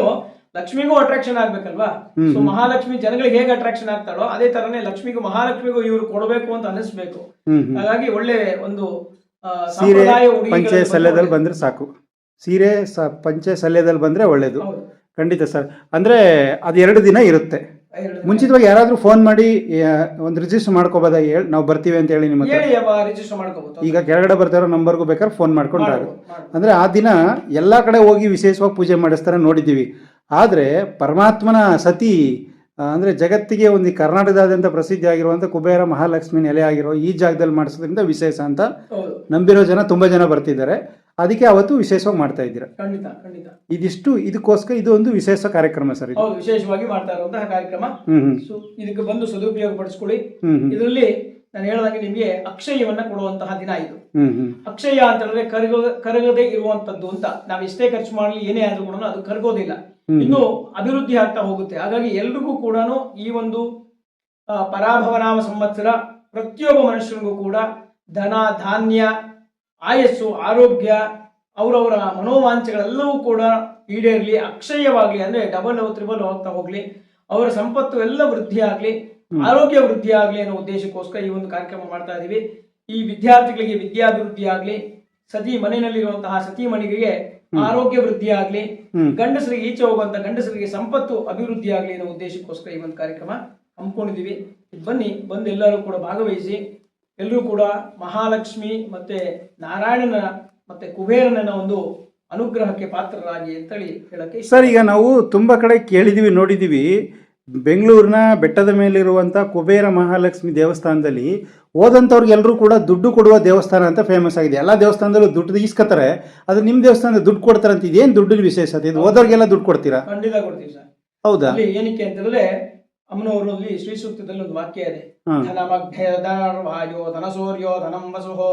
ಲಕ್ಷ್ಮಿಗೂ ಅಟ್ರಾಕ್ಷನ್ ಆಗ್ಬೇಕಲ್ವಾ. ಸೊ ಮಹಾಲಕ್ಷ್ಮಿ ಜನಗಳಿಗೆ ಹೇಗೆ ಅಟ್ರಾಕ್ಷನ್ ಆಗ್ತಾಳೋ ಅದೇ ತರನೇ ಲಕ್ಷ್ಮಿಗೂ ಮಹಾಲಕ್ಷ್ಮಿಗೂ ಇವ್ರು ಕೊಡಬೇಕು ಅಂತ ಅನಿಸ್ಬೇಕು. ಹಾಗಾಗಿ ಒಳ್ಳೆ ಒಂದು ಸೀರೆ ಪಂಚೆ ಸಲ್ಯದಲ್ಲಿ ಬಂದ್ರೆ ಸಾಕು. ಸೀರೆ ಪಂಚೆ ಸಲ್ಯದಲ್ಲಿ ಬಂದ್ರೆ ಒಳ್ಳೇದು. ಖಂಡಿತ ಸರ್. ಅಂದ್ರೆ ಅದು 2 ದಿನ ಇರುತ್ತೆ. ಮುಂಚಿತವಾಗಿ ಯಾರಾದ್ರೂ ಫೋನ್ ಮಾಡಿ ಒಂದು ರಿಜಿಸ್ಟರ್ ಮಾಡ್ಕೋಬೋದ, ನಾವು ಬರ್ತೀವಿ ಅಂತ ಹೇಳಿ ನಿಮ್ಮ ಈಗ ಕೆಳಗಡೆ ಬರ್ತಾರೋ ನಂಬರ್ಗೂ ಬೇಕಾದ್ರೆ ಫೋನ್ ಮಾಡ್ಕೊಂಡ್ರೆ ಅಂದ್ರೆ ಆ ದಿನ ಎಲ್ಲಾ ಕಡೆ ಹೋಗಿ ವಿಶೇಷವಾಗಿ ಪೂಜೆ ಮಾಡಿಸ್ತಾರೆ ನೋಡಿದ್ದೀವಿ. ಆದ್ರೆ ಪರಮಾತ್ಮನ ಸತಿ ಅಂದ್ರೆ ಜಗತ್ತಿಗೆ ಒಂದು ಕರ್ನಾಟಕದಾದ್ಯಂತ ಪ್ರಸಿದ್ಧಿ ಆಗಿರುವಂತ ಕುಬೇರ ಮಹಾಲಕ್ಷ್ಮಿ ನೆಲೆ ಆಗಿರೋ ಈ ಜಾಗದಲ್ಲಿ ಮಾಡಿಸೋದ್ರಿಂದ ವಿಶೇಷ ಅಂತ ನಂಬಿರೋ ಜನ ತುಂಬಾ ಜನ ಬರ್ತಿದ್ದಾರೆ. ಅದಕ್ಕೆ ಅವತ್ತು ವಿಶೇಷವಾಗಿ ಮಾಡ್ತಾ ಇದ್ದೀರಾ. ಖಂಡಿತ ಇದಕ್ಕೋಸ್ಕರ ಇದು ಒಂದು ವಿಶೇಷ ಕಾರ್ಯಕ್ರಮ ಸರ್. ವಿಶೇಷವಾಗಿ ಮಾಡ್ತಾ ಇರುವಂತಹ ಕಾರ್ಯಕ್ರಮ. ಇದಕ್ಕೆ ಬಂದು ಸದುಪಯೋಗ ಪಡಿಸ್ಕೊಳ್ಳಿ. ಇದರಲ್ಲಿ ನಾನು ಹೇಳಿದಂಗೆ ನಿಮಗೆ ಅಕ್ಷಯವನ್ನ ಕೊಡುವಂತಹ ದಿನ ಇದು. ಅಕ್ಷಯ ಅಂತಂದ್ರೆ ಕರಗದೆ ಇರುವಂತದ್ದು ಅಂತ. ನಾವ್ ಎಷ್ಟೇ ಖರ್ಚು ಮಾಡಲಿ ಏನೇ ಆದ್ರೂ ಕೂಡ ಅದು ಕರಗೋದಿಲ್ಲ, ಇನ್ನು ಅಭಿವೃದ್ಧಿ ಆಗ್ತಾ ಹೋಗುತ್ತೆ. ಹಾಗಾಗಿ ಎಲ್ರಿಗೂ ಕೂಡ ಈ ಒಂದು ಪರಾಭವನಾಮ ಸಂವತ್ಸರ ಪ್ರತಿಯೊಬ್ಬ ಮನುಷ್ಯನಿಗೂ ಕೂಡ ಧನ ಧಾನ್ಯ ಆಯಸ್ಸು ಆರೋಗ್ಯ ಅವರವರ ಮನೋವಾಂಛೆಗಳೆಲ್ಲವೂ ಕೂಡ ಈಡೇರ್ಲಿ, ಅಕ್ಷಯವಾಗ್ಲಿ, ಅಂದ್ರೆ ಡಬಲ್ ತ್ರಿಬಲ್ ಹೋಗ್ತಾ ಹೋಗ್ಲಿ, ಅವರ ಸಂಪತ್ತು ಎಲ್ಲ ವೃದ್ಧಿ ಆಗ್ಲಿ, ಆರೋಗ್ಯ ವೃದ್ಧಿ ಆಗ್ಲಿ ಅನ್ನೋ ಉದ್ದೇಶಕ್ಕೋಸ್ಕರ ಈ ಒಂದು ಕಾರ್ಯಕ್ರಮ ಮಾಡ್ತಾ ಇದೀವಿ. ಈ ವಿದ್ಯಾರ್ಥಿಗಳಿಗೆ ವಿದ್ಯಾಭಿವೃದ್ಧಿ ಆಗ್ಲಿ, ಸತಿ ಮನೆಯಲ್ಲಿರುವಂತಹ ಸತಿ ಮಣಿಗೆ ಆರೋಗ್ಯ ವೃದ್ಧಿ ಆಗ್ಲಿ, ಗಂಡಸರಿಗೆ ಈಚೆ ಹೋಗುವಂತ ಗಂಡಸರಿಗೆ ಸಂಪತ್ತು ಅಭಿವೃದ್ಧಿ ಆಗ್ಲಿ ಅನ್ನೋ ಉದ್ದೇಶಕ್ಕೋಸ್ಕರ ಈ ಒಂದು ಕಾರ್ಯಕ್ರಮ ಹಮ್ಮಿಕೊಂಡಿದೀವಿ. ಬಂದು ಎಲ್ಲರೂ ಕೂಡ ಭಾಗವಹಿಸಿ ಎಲ್ಲರೂ ಕೂಡ ಮಹಾಲಕ್ಷ್ಮಿ ಮತ್ತೆ ನಾರಾಯಣನ ಮತ್ತೆ ಕುಬೇರನ ಒಂದು ಅನುಗ್ರಹಕ್ಕೆ ಪಾತ್ರರಾಗಿ ಅಂತೇಳಿ ಹೇಳಕ್ಕೆ ಸರ್. ಈಗ ನಾವು ತುಂಬಾ ಕಡೆ ಕೇಳಿದೀವಿ ನೋಡಿದೀವಿ. ಬೆಂಗಳೂರಿನ ಬೆಟ್ಟದ ಮೇಲಿರುವಂಥ ಕುಬೇರ ಮಹಾಲಕ್ಷ್ಮಿ ದೇವಸ್ಥಾನದಲ್ಲಿ ಹೋದಂಥವ್ರಿಗೆಲ್ಲರೂ ಕೂಡ ದುಡ್ಡು ಕೊಡುವ ದೇವಸ್ಥಾನ ಅಂತ ಫೇಮಸ್ ಆಗಿದೆ. ಎಲ್ಲ ದೇವಸ್ಥಾನದಲ್ಲೂ ದುಡ್ಡು ಇಸ್ಕೊತಾರೆ, ಅದು ನಿಮ್ಮ ದೇವಸ್ಥಾನದಲ್ಲಿ ದುಡ್ಡು ಕೊಡ್ತಾರೆ ಅಂತ. ಇದೇನು ದುಡ್ಡಿನ ವಿಶೇಷತೆ ಇದು? ಹೋದವ್ರಿಗೆಲ್ಲ ದುಡ್ಡು ಕೊಡ್ತೀರಾ? ಖಂಡಿತ ಕೊಡ್ತೀವಿ ಸರ್. ಹೌದಾ? ಏನಕ್ಕೆ ಅಂತಂದ್ರೆ ಅಮ್ಮನವರಲ್ಲಿ ಶ್ರೀ ಸೂಕ್ತದಲ್ಲಿ ಒಂದು ವಾಕ್ಯ ಇದೆ. ಧನಮಗ್ಧರ್ವಾಯೋ ಧನಸೂರ್ಯೋ ಧನಂ ವಸುಹೋ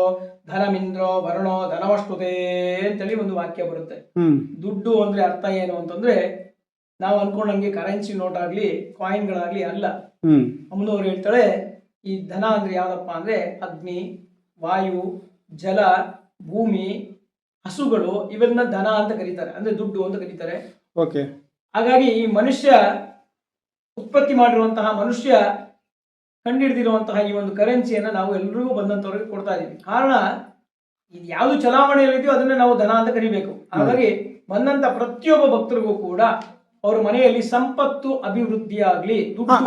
ಧನಮಿಂದ್ರೋ ವರುಣೋ ಧನವಷ್ಟುತೆ ಅಂತೇಳಿ ಒಂದು ವಾಕ್ಯ ಬರುತ್ತೆ. ದುಡ್ಡು ಅಂದ್ರೆ ಅರ್ಥ ಏನು ಅಂತಂದ್ರೆ ನಾವು ಅನ್ಕೊಂಡಂಗೆ ಕರೆನ್ಸಿ ನೋಟ್ ಆಗ್ಲಿ ಕಾಯಿನ್ಗಳಾಗ್ಲಿ ಅಲ್ಲ. ಹ್ಮ್ ಅಮ್ಮನವ್ರು ಹೇಳ್ತಾಳೆ ಈ ಧನ ಅಂದ್ರೆ ಯಾವ್ದಪ್ಪ ಅಂದ್ರೆ ಅಗ್ನಿ, ವಾಯು, ಜಲ, ಭೂಮಿ, ಹಸುಗಳು ಇವನ್ನ ಧನ ಅಂತ ಕರೀತಾರೆ, ಅಂದ್ರೆ ದುಡ್ಡು ಅಂತ ಕರೀತಾರೆ. ಓಕೆ. ಹಾಗಾಗಿ ಈ ಮನುಷ್ಯ ಉತ್ಪತ್ತಿ ಮಾಡಿರುವಂತಹ, ಮನುಷ್ಯ ಕಂಡುಹಿಡಿದಿರುವಂತಹ ಈ ಒಂದು ಕರೆನ್ಸಿಯನ್ನ ನಾವು ಎಲ್ರಿಗೂ ಬಂದಂತವ್ರಿಗೆ ಕೊಡ್ತಾ ಇದೀವಿ. ಕಾರಣ ಇದು ಯಾವ್ದು ಚಲಾವಣೆಯಲ್ಲಿದೆಯೋ ಅದನ್ನ ನಾವು ಧನ ಅಂತ ಕರಿಬೇಕು. ಹಾಗಾಗಿ ಬಂದಂತ ಪ್ರತಿಯೊಬ್ಬ ಭಕ್ತರಿಗೂ ಕೂಡ ಅವ್ರ ಮನೆಯಲ್ಲಿ ಸಂಪತ್ತು ಅಭಿವೃದ್ಧಿ ಆಗ್ಲಿ.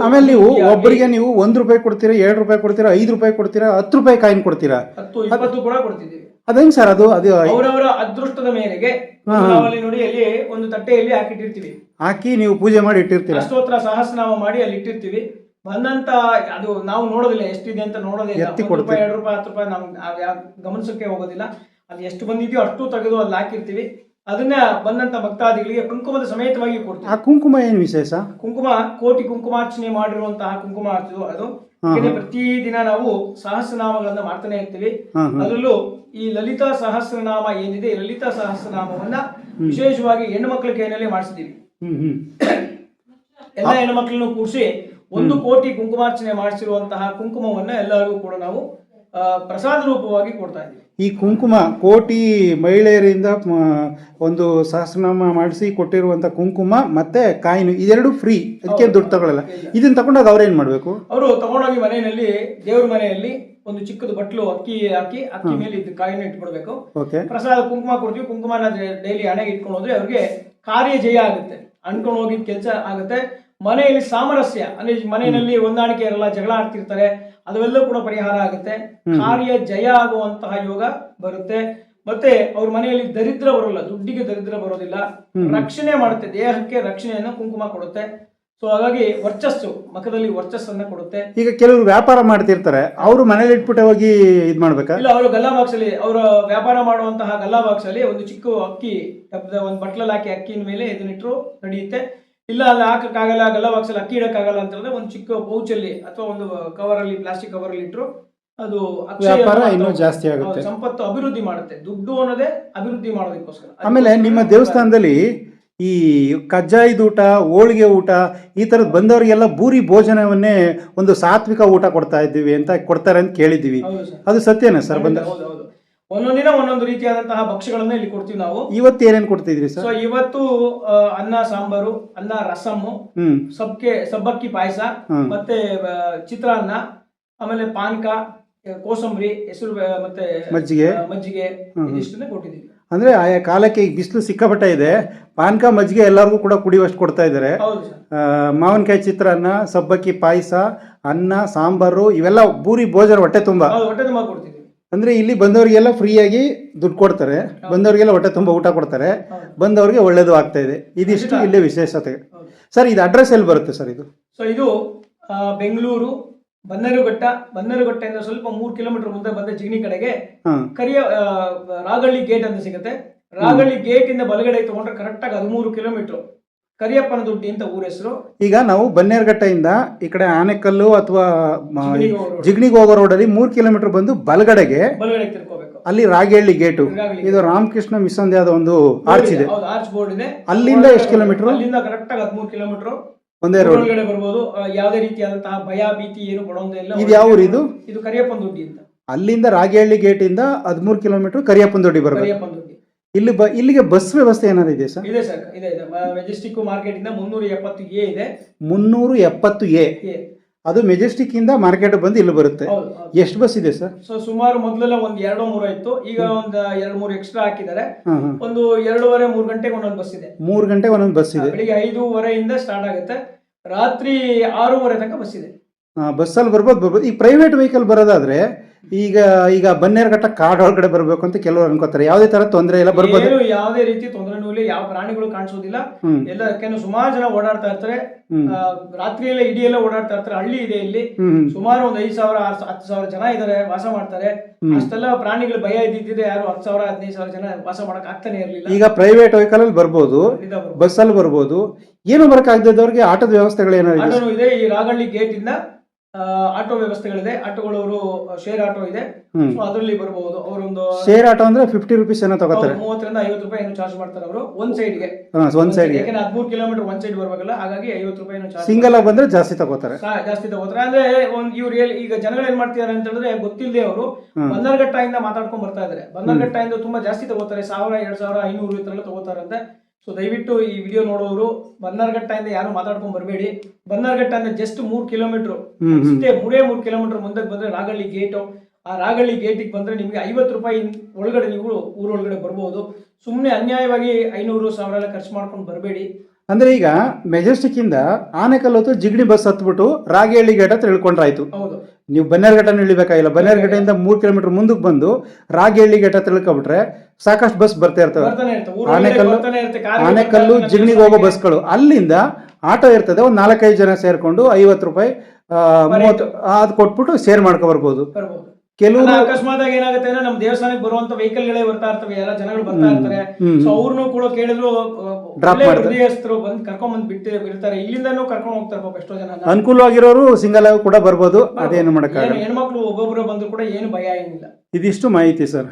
ಆಮೇಲೆ ನೀವು ಒಬ್ಬರಿಗೆ ನೀವು ₹1 ಕೊಡ್ತೀರಾ, ₹2 ಕೊಡ್ತೀರಾ, ₹5 ಕೊಡ್ತೀರಾ, ₹10 ಕಾಯಿನ್ ಕೊಡ್ತೀರಾ, 10, 20 ಕೂಡ ಕೊಡ್ತಿದ್ದೀವಿ. ಅದೇನ್ ಸರ್ ಅದು? ಅದು ಅವರವರ ಅದೃಷ್ಟದ ಮೇರೆಗೆ ನಾವಲ್ಲಿ ನೋಡಿ ಅಲ್ಲಿ ಒಂದು ತಟ್ಟೆಯಲ್ಲಿ ಹಾಕಿಟ್ಟಿರ್ತೀವಿ, ಹಾಕಿ ನೀವು ಪೂಜೆ ಮಾಡಿ ಇಟ್ಟಿರ್ತೀರಾ, ಅಷ್ಟೋತ್ರ ಸಹಸ್ರನಾಮ ಮಾಡಿ ಅಲ್ಲಿ ಇಟ್ಟಿರ್ತೀವಿ. ಬಂದಂತ ಅದು ನಾವು ನೋಡೋದಿಲ್ಲ ಎಷ್ಟಿದೆ ಅಂತ, ನೋಡೋದಿಲ್ಲ. ₹1, ₹2, ₹10 ನಾವು ಗಮನಿಸಕ್ಕೆ ಹೋಗೋದಿಲ್ಲ. ಅಲ್ಲಿ ಎಷ್ಟು ಬಂದಿದೆಯೋ ಅಷ್ಟು ತೆಗೆದು ಅಲ್ಲಿ ಹಾಕಿರ್ತೀವಿ. ಅದನ್ನ ಬಂದಂತ ಭಕ್ತಾದಿಗಳಿಗೆ ಕುಂಕುಮದ ಸಮೇತವಾಗಿ ಕೊಡ್ತೀವಿ. ಆ ಕುಂಕುಮ ಏನು ವಿಶೇಷ? ಕುಂಕುಮ ಕೋಟಿ ಕುಂಕುಮಾರ್ಚನೆ ಮಾಡಿರುವಂತಹ ಕುಂಕುಮ ಅದು. ಪ್ರತಿದಿನ ನಾವು ಸಹಸ್ರನಾಮಗಳನ್ನ ಮಾಡ್ತಾನೆ ಇರ್ತೀವಿ. ಅದರಲ್ಲೂ ಈ ಲಲಿತಾ ಸಹಸ್ರನಾಮ ಏನಿದೆ, ಲಲಿತಾ ಸಹಸ್ರನಾಮವನ್ನ ವಿಶೇಷವಾಗಿ ಹೆಣ್ಣು ಮಕ್ಕಳ ಕೈಯಲ್ಲಿ ಮಾಡಿಸಿದೀವಿ. ಎಲ್ಲ ಹೆಣ್ಣು ಮಕ್ಕಳನ್ನು ಕೂರಿಸಿ 1 ಕೋಟಿ ಕುಂಕುಮಾರ್ಚನೆ ಮಾಡಿಸಿರುವಂತಹ ಕುಂಕುಮವನ್ನ ಎಲ್ಲರಿಗೂ ಕೂಡ ನಾವು ಪ್ರಸಾದ ರೂಪವಾಗಿ ಕೊಡ್ತಾ ಇದ್ದೀವಿ. ಈ ಕುಂಕುಮ ಕೋಟಿ ಮಹಿಳೆಯರಿಂದ ಒಂದು ಸಹಸ್ರನಾಮ ಮಾಡಿಸಿ ಕೊಟ್ಟಿರುವಂತ ಕುಂಕುಮ ಮತ್ತೆ ಕಾಯಿನು ಇದೆರಡು ಫ್ರೀ, ಅದಕ್ಕೆ ದುಡ್ಡು ತಗೊಳ್ಳಲ್ಲ. ಇದನ್ನ ತಗೊಂಡಾಗ ಅವ್ರೇನ್ ಮಾಡ್ಬೇಕು? ಅವರು ತಗೊಂಡೋಗಿ ಮನೆಯಲ್ಲಿ, ದೇವ್ರ ಮನೆಯಲ್ಲಿ ಒಂದು ಚಿಕ್ಕದು ಬಟ್ಲು ಅಕ್ಕಿ ಹಾಕಿ, ಅಕ್ಕಿ ಮೇಲೆ ಇದು ಕಾಯಿನ ಇಟ್ಕೊಡ್ಬೇಕು. ಪ್ರಸಾದ ಕುಂಕುಮ ಕೊಡ್ತೀವಿ. ಕುಂಕುಮನ ಡೈಲಿ ಹಣೆಗೆ ಇಟ್ಕೊಂಡು ಹೋದ್ರೆ ಅವ್ರಿಗೆ ಕಾರ್ಯ ಜಯ ಆಗುತ್ತೆ, ಅನ್ಕೊಂಡು ಹೋಗಿದ್ ಕೆಲಸ ಆಗುತ್ತೆ. ಮನೆಯಲ್ಲಿ ಸಾಮರಸ್ಯ ಅಂದ್ರೆ ಮನೆಯಲ್ಲಿ ಹೊಂದಾಣಿಕೆ ಇರಲ್ಲ, ಜಗಳ ಆಡ್ತಿರ್ತಾರೆ, ಅದೆಲ್ಲ ಕೂಡ ಪರಿಹಾರ ಆಗುತ್ತೆ. ಕಾರ್ಯ ಜಯ ಆಗುವಂತಹ ಯೋಗ ಬರುತ್ತೆ. ಮತ್ತೆ ಅವ್ರ ಮನೆಯಲ್ಲಿ ದರಿದ್ರ ಬರೋಲ್ಲ, ದುಡ್ಡಿಗೆ ದರಿದ್ರ ಬರೋದಿಲ್ಲ, ರಕ್ಷಣೆ ಮಾಡುತ್ತೆ, ದೇಹಕ್ಕೆ ರಕ್ಷಣೆಯನ್ನು ಕುಂಕುಮ ಕೊಡುತ್ತೆ. ಸೊ ಹಾಗಾಗಿ ವರ್ಚಸ್ಸು, ಮಖದಲ್ಲಿ ವರ್ಚಸ್ಸನ್ನ ಕೊಡುತ್ತೆ. ಈಗ ಕೆಲವರು ವ್ಯಾಪಾರ ಮಾಡ್ತಿರ್ತಾರೆ, ಅವರು ಮನೇಲಿ ಇಟ್ಬಿಟ್ಟು ಹೋಗಿ ಇದ್ ಮಾಡ್ಬೇಕಾ? ಇಲ್ಲ, ಅವರು ಗಲ್ಲಾ ಬಾಕ್ಸ್ ಅಲ್ಲಿ, ಅವರ ವ್ಯಾಪಾರ ಮಾಡುವಂತಹ ಗಲ್ಲಾ ಬಾಕ್ಸ್ ಅಲ್ಲಿ ಒಂದು ಚಿಕ್ಕ ಅಕ್ಕಿ, ಒಂದು ಬಟ್ಲಲ್ಲಿ ಹಾಕಿ ಅಕ್ಕಿನ ಮೇಲೆ ಇದನ್ನಿಟ್ರು ನಡೆಯುತ್ತೆ. ಇಲ್ಲ ಅಲ್ಲಿ ಹಾಕಕ್ಕಾಗಲ್ಲ, ಗಲ್ಲಾ ಬಾಕ್ಸ್ ಅಲ್ಲಿ ಅಕ್ಕಿ ಇಡಕ್ಕಾಗಲ್ಲ ಅಂತಂದ್ರೆ ಒಂದು ಚಿಕ್ಕ ಪೌಚಲ್ಲಿ ಅಥವಾ ಒಂದು ಕವರ್ ಅಲ್ಲಿ, ಪ್ಲಾಸ್ಟಿಕ್ ಕವರ್ ಅಲ್ಲಿ ಇಟ್ರು ಅದು ವ್ಯಾಪಾರ ಇನ್ನೂ ಜಾಸ್ತಿ ಆಗುತ್ತೆ, ಸಂಪತ್ತು ಅಭಿವೃದ್ಧಿ ಮಾಡುತ್ತೆ. ದುಡ್ಡು ಅನ್ನೋದೇ ಅಭಿವೃದ್ಧಿ ಮಾಡೋದಕ್ಕೋಸ್ಕರ. ಆಮೇಲೆ ನಿಮ್ಮ ದೇವಸ್ಥಾನದಲ್ಲಿ ಈ ಕಜ್ಜಾಯದ ಊಟ, ಹೋಳಿಗೆ ಊಟ, ಈ ತರದ್ ಬಂದವರಿಗೆಲ್ಲ ಭೂರಿ ಭೋಜನವನ್ನೇ ಒಂದು ಸಾತ್ವಿಕ ಊಟ ಕೊಡ್ತಾ ಇದ್ದೀವಿ ಅಂತ ಕೊಡ್ತಾರೆ ಅಂತ ಕೇಳಿದ್ದೀವಿ. ಅದು ಸತ್ಯನಾ ಸರ್? ಬಂದ ಒಂದೊಂದಿನ ಒಂದೊಂದು ರೀತಿಯಾದಂತಹ ಭಕ್ಷ್ಯಗಳನ್ನ ಇಲ್ಲಿ ಕೊಡ್ತೀವಿ ನಾವು. ಇವತ್ತು ಏನೇನ್ ಕೊಡ್ತಿದ್ರಿ ಸರ್? ಸೊ ಇವತ್ತು ಅನ್ನ ಸಾಂಬಾರು, ಅನ್ನ ರಸಮ್ಮು, ಸಬ್ಬಕ್ಕಿ ಪಾಯಸ, ಮತ್ತೆ ಚಿತ್ರಾನ್ನ, ಆಮೇಲೆ ಪಾನಕ, ಕೋಸಂಬರಿ, ಹೆಸರು ಮತ್ತೆ ಮಜ್ಜಿಗೆ ಇದಿಷ್ಟನ್ನೇ ಕೊಟ್ಟಿದ್ದೀವಿ. ಅಂದ್ರೆ ಆಯಾ ಕಾಲಕ್ಕೆ ಈಗ ಬಿಸಿಲು ಸಿಕ್ಕಾಪಟ್ಟೆ ಇದೆ, ಪಾನಕ ಮಜ್ಜಿಗೆ ಎಲ್ಲರಿಗೂ ಕೂಡ ಕುಡಿಯುವಷ್ಟು ಕೊಡ್ತಾ ಇದ್ದಾರೆ. ಮಾವಿನಕಾಯಿ ಚಿತ್ರಾನ್ನ, ಸಬ್ಬಕ್ಕಿ ಪಾಯಸ, ಅನ್ನ ಸಾಂಬಾರು, ಇವೆಲ್ಲ ಭೂರಿ ಭೋಜನ ಹೊಟ್ಟೆ ತುಂಬಾ ಕೊಡ್ತೀವಿ. ಅಂದ್ರೆ ಇಲ್ಲಿ ಬಂದವರಿಗೆಲ್ಲ ಫ್ರೀಯಾಗಿ ದುಡ್ಡು ಕೊಡ್ತಾರೆ, ಬಂದವರಿಗೆಲ್ಲ ಹೊಟ್ಟೆ ತುಂಬ ಊಟ ಕೊಡ್ತಾರೆ, ಬಂದವರಿಗೆ ಒಳ್ಳೇದು ಆಗ್ತಾ ಇದೆ. ಇದಿಷ್ಟು ಇಲ್ಲೇ ವಿಶೇಷತೆ. ಸರ್ ಇದು ಅಡ್ರೆಸ್ ಎಲ್ಲಿ ಬರುತ್ತೆ ಸರ್ ಇದು? ಸೊ ಇದು ಬೆಂಗಳೂರು ಬನ್ನೇರುಘಟ್ಟದಿಂದ ಸ್ವಲ್ಪ 3 ಕಿಲೋಮೀಟರ್ ಮುಂದೆ ಬಂದ ಜಿಗಣಿ ಕಡೆಗೆ ರಾಗಳ್ಳಿ ಗೇಟ್ ಅಂತ ಸಿಗುತ್ತೆ. ರಾಗಳ್ಳಿ ಗೇಟ್ ಇಂದ ಬಲಗಡೆ ತಗೊಂಡ್ರೆ ಕರೆಕ್ಟ್ ಆಗಿ 13 ಕಿಲೋಮೀಟರ್ ಕರಿಯಪ್ಪನ ದೊಡ್ಡಿ ಅಂತ ಊರ ಹೆಸರು. ಈಗ ನಾವು ಬನ್ನೇರುಘಟ್ಟದಿಂದ ಈ ಕಡೆ ಆನೆಕಲ್ಲು ಅಥವಾ ಜಿಗಣಿಗೆ ಹೋಗೋ ರೋಡಲ್ಲಿ 3 ಕಿಲೋಮೀಟರ್ ಬಂದು ಬಲಗಡೆಗೆ ತಿರ್ಕೋಬೇಕು. ಅಲ್ಲಿ ರಾಗೇಳ್ಳಿ ಗೇಟು, ಇದು ರಾಮಕೃಷ್ಣ ಮಿಷನ್ ಯಾವ್ದೋ ಒಂದು ಆರ್ಚ್ ಇದೆ, ಆರ್ಚ್ ಬೋರ್ಡ್ ಇದೆ. ಅಲ್ಲಿಂದ ಎಷ್ಟು ಕಿಲೋಮೀಟರ್? ಅಲ್ಲಿಂದ ಕರೆಕ್ಟ್ ಆಗಿ 13 ಕಿಲೋಮೀಟರ್ ಒಂದೇ ರೋಡ್ ಒಳಗಡೆ ಬರ್ಬೋದು. ಯಾವುದೇ ರೀತಿಯಾದಂತಹ ಭಯ ಭೀತಿ ಏನು ಕೊಡೋದಿಲ್ಲ. ಇದು ಯಾವ ಊರು ಇದು? ಇದು ಕರಿಯಪ್ಪನ ದೊಡ್ಡಿ ಅಂತ. ಅಲ್ಲಿಂದ ರಾಗೇಳ್ಳಿ ಗೇಟ್ ಇಂದ 13 ಕಿಲೋಮೀಟರ್ ಕರಿಯಪ್ಪನ ದೊಡ್ಡಿ ಬರಬೇಕು. ಇಲ್ಲಿಗೆ ಬಸ್ ವ್ಯವಸ್ಥೆ ಏನಾದ್ರು ಇದೆ ಸರ್? ಇದೆ ಸರ್, ಇದೆ. ಮೆಜೆಸ್ಟಿಕ್ ಮಾರ್ಕೆಟ್ ಇಂದ 370A ಇದೆ. 370A ಅದು ಮೆಜೆಸ್ಟಿಕ್ ಇಂದ ಮಾರ್ಕೆಟ್ ಬಂದು ಇಲ್ಲಿ ಬರುತ್ತೆ. ಎಷ್ಟು ಬಸ್ ಇದೆ ಸರ್? ಸೊ ಸುಮಾರು ಮೊದಲೆಲ್ಲ ಒಂದು 2-3 ಇತ್ತು, ಈಗ ಒಂದು 2-3 ಎಕ್ಸ್ಟ್ರಾ ಹಾಕಿದ್ದಾರೆ. ಒಂದು 2:30-3 ಗಂಟೆಗೆ ಒಂದೊಂದು ಬಸ್ ಇದೆ. 3 ಗಂಟೆಗೆ ಒಂದೊಂದು ಬಸ್ ಇದೆ. ಬೆಳಿಗ್ಗೆ 5:30 ಸ್ಟಾರ್ಟ್ ಆಗುತ್ತೆ, ರಾತ್ರಿ 6:30 ತನಕ ಬಸ್ ಇದೆ. ಬಸ್ಸಲ್ಲಿ ಬರ್ಬೋದು. ಈ ಪ್ರೈವೇಟ್ ವೆಹಿಕಲ್ ಬರೋದಾದ್ರೆ ಈಗ ಬನ್ನೇರುಘಟ್ಟ ಕಾಡ್ ಒಳಗಡೆ ಬರ್ಬೇಕು ಅಂತ ಕೆಲವರು ಅನ್ಕೋತಾರೆ. ಯಾವುದೇ ತರ ತೊಂದರೆ ಇಲ್ಲ, ಬರ್ಬೋದು. ಯಾವುದೇ ರೀತಿ ತೊಂದರೆನೂ ಇಲ್ಲ, ಯಾವ ಪ್ರಾಣಿಗಳು ಕಾಣಿಸೋದಿಲ್ಲ. ಎಲ್ಲ ಸುಮಾರು ಜನ ಓಡಾಡ್ತಾ ಇರ್ತಾರೆ, ರಾತ್ರಿ ಎಲ್ಲ ಇಡೀ ಎಲ್ಲ ಓಡಾಡ್ತಾ ಇರ್ತಾರೆ. ಹಳ್ಳಿ ಇದೆ ಇಲ್ಲಿ, ಸುಮಾರು ಒಂದು 5,000-10,000 ಜನ ಇದಾರೆ, ವಾಸ ಮಾಡ್ತಾರೆ. ಅಷ್ಟೆಲ್ಲ ಪ್ರಾಣಿಗಳು ಭಯ ಇದ್ದಿದ್ರೆ ಯಾರು 10,000-15,000 ಜನ ವಾಸ ಮಾಡಕ್ ಆಗ್ತಾನೆ ಇರಲಿಲ್ಲ. ಈಗ ಪ್ರೈವೇಟ್ ವೆಹಿಕಲ್ ಅಲ್ಲಿ ಬರ್ಬೋದು, ಬಸ್ ಅಲ್ಲಿ ಬರ್ಬೋದು. ಏನು ಬರಕ್ ಆಗದವ್ರಿಗೆ ಆಟೋದ ವ್ಯವಸ್ಥೆಗಳು ಏನಾದ್ರು ಇದೆ. ಈ ರಾಗಳ್ಳಿ ಗೇಟ್ ಇಂದ ಆಟೋ ವ್ಯವಸ್ಥೆಗಳಿದೆ, ಆಟೋಗಳವರು ಶೇರ್ ಆಟೋ ಇದೆ, ಸೊ ಅದರಲ್ಲಿ ಬರಬಹುದು. ಅವರೊಂದು ಶೇರ್ ಆಟೋ ಅಂದ್ರೆ 50 rupees ಏನೋ ತಗೋತಾರೆ, 30 ರಿಂದ 50 ರೂಪಾಯಿ ಏನು ಚಾರ್ಜ್ ಮಾಡ್ತಾರೆ ಅವರು ಒಂದ್ ಸೈಡ್ಗೆ. ಒಂದ್ ಸೈಡ್ಗೆ, ಯಾಕಂದ್ರೆ 13 ಕಿಲೋಮೀಟರ್ ಒಂದ್ ಸೈಡ್ ಬರ್ಬೇಕಲ್ಲ, ಹಾಗಾಗಿ 50 ರೂಪಾಯಿ ಚಾರ್ಜ್. ಸಿಂಗಲ್ ಆಗಿ ಬಂದ್ರೆ ಜಾಸ್ತಿ ತಗೋತಾರೆ. ಅಂದ್ರೆ ಇವ್ರು ಈಗ ಜನಗಳು ಏನ್ ಮಾಡ್ತಿದಾರೆ ಅಂತ ಹೇಳಿದ್ರೆ ಗೊತ್ತಿಲ್ಲದೆ ಅವರು ಬನ್ನರ್ಘಟ್ಟದಿಂದ ಮಾತಾಡ್ಕೊಂಡ್ ಬರ್ತಾ ಇದಾರೆ. ಬನ್ನರ್ಘಟ್ಟದಿಂದ ತುಂಬಾ ಜಾಸ್ತಿ ತಗೋತಾರೆ, 1000, 2000, 500 ಈ ತರ ತಗೋತಾರಂತೆ. ಸೊ ದಯವಿಟ್ಟು ಈ ವಿಡಿಯೋ ನೋಡೋರು ಬನ್ನರ್ಘಟ್ಟದಿಂದ ಯಾರು ಮಾತಾಡ್ಕೊಂಡ್ ಬರಬೇಡಿ. ಬನ್ನರ್ಘಟ್ಟದಿಂದ ಜಸ್ಟ್ 3 ಕಿಲೋಮೀಟರ್ ಅಷ್ಟೇ, 3 ಕಿಲೋಮೀಟರ್ ಮುಂದೆ ಬಂದ್ರೆ ರಾಗಳ್ಳಿ ಗೇಟ್. ಆ ರಾಗಳ್ಳಿ ಗೇಟಿಗೆ ಬಂದ್ರೆ ನಿಮ್ಗೆ 50 ರೂಪಾಯಿ ಒಳಗಡೆ ನೀವು ಊರೊಳಗಡೆ ಬರ್ಬೋದು. ಸುಮ್ಮನೆ ಅನ್ಯಾಯವಾಗಿ 500-1000 ಎಲ್ಲ ಖರ್ಚು ಮಾಡ್ಕೊಂಡು ಬರಬೇಡಿ. ಅಂದ್ರೆ ಈಗ ಮೆಜೆಸ್ಟಿಕ್ ಇಂದ ಆನೆಕಲ್ ಹೊತ್ತು ಜಿಗಣಿ ಬಸ್ ಹತ್ಬಿಟ್ಟು ರಾಗೇಳಿ ಗೇಟ್ ಹತ್ರ ಇಳ್ಕೊಂಡ್ರಾಯ್ತು. ಹೌದು, ನೀವು ಬನ್ನೇರ್ಘಟ್ಟನ ಇಳಿಬೇಕಾಗಿಲ್ಲ. ಬನ್ನೇರ್ಘಟ್ಟದಿಂದ 3 ಕಿಲೋಮೀಟರ್ ಮುಂದಕ್ಕೆ ಬಂದು ರಾಗೇಳಿ ಗೇಟ್ ಹತ್ರ ಇಳ್ಕೊಬಿಟ್ರೆ ಸಾಕಷ್ಟು ಬಸ್ ಬರ್ತಾ ಇರ್ತವೆ. ಆನೆಕಲ್ಲು ಜಿಗಣಿಗೆ ಹೋಗೋ ಬಸ್ಗಳು, ಅಲ್ಲಿಂದ ಆಟೋ ಇರ್ತದೆ, ಒಂದು 4-5 ಜನ ಸೇರ್ಕೊಂಡು 50 ರೂಪಾಯಿ 30 ಅದು ಕೊಟ್ಬಿಟ್ಟು ಶೇರ್ ಮಾಡ್ಕೊ ಬರ್ಬೋದು. ಕೆಲವರು ಅಕಸ್ಮಾತ್ ಆಗಿ ಏನಾಗುತ್ತೆ ಅಂದ್ರೆ ನಮ್ಮ ದೇವಸ್ಥಾನಕ್ಕೆ ಬರುವಂತ ವೆಹಿಕಲ್ ಗಳೇ ಬರ್ತಾ ಇರ್ತವೆ, ಎಲ್ಲ ಜನಗಳು ಬರ್ತಾ ಇರ್ತಾರೆ. ಸೊ ಅವ್ರನ್ನು ಕೂಡ ಕೇಳಿದ್ರು ಹೃದಯಸ್ಥರು ಬಂದು ಕರ್ಕೊಂಡ್ ಬಂದ್ ಬಿಡ್ತಾರೆ, ಇಲ್ಲಿಂದನೂ ಕರ್ಕೊಂಡು ಹೋಗ್ತಾರೆ ಪಾಪ ಎಷ್ಟೋ ಜನ. ಅನುಕೂಲವಾಗಿರೋರು ಸಿಂಗಲ್ ಆಗಿ ಕೂಡ ಬರ್ಬೋದು, ಅದೇನು ಮಾಡಕ್ಕಾಗಲ್ಲ. ಹೆಣ್ಮಕ್ಳು ಒಬ್ಬೊಬ್ರು ಬಂದ್ರು ಕೂಡ ಏನು ಭಯ ಏನಿಲ್ಲ. ಇದಿಷ್ಟು ಮಾಹಿತಿ sir.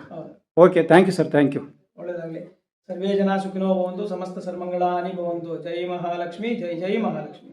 Okay, thank you sir, thank you. ಒಳ್ಳೆದಾಗ್ಲಿ. ಸರ್ವೇ ಜನ ಸುಖಿನೋ ಭವಂತು, ಸಮಸ್ತ ಸರ್ಮಂಗಳಾನಿ ಭವಂತು. ಜೈ ಮಹಾಲಕ್ಷ್ಮಿ, ಜೈ ಜೈ ಮಹಾಲಕ್ಷ್ಮಿ.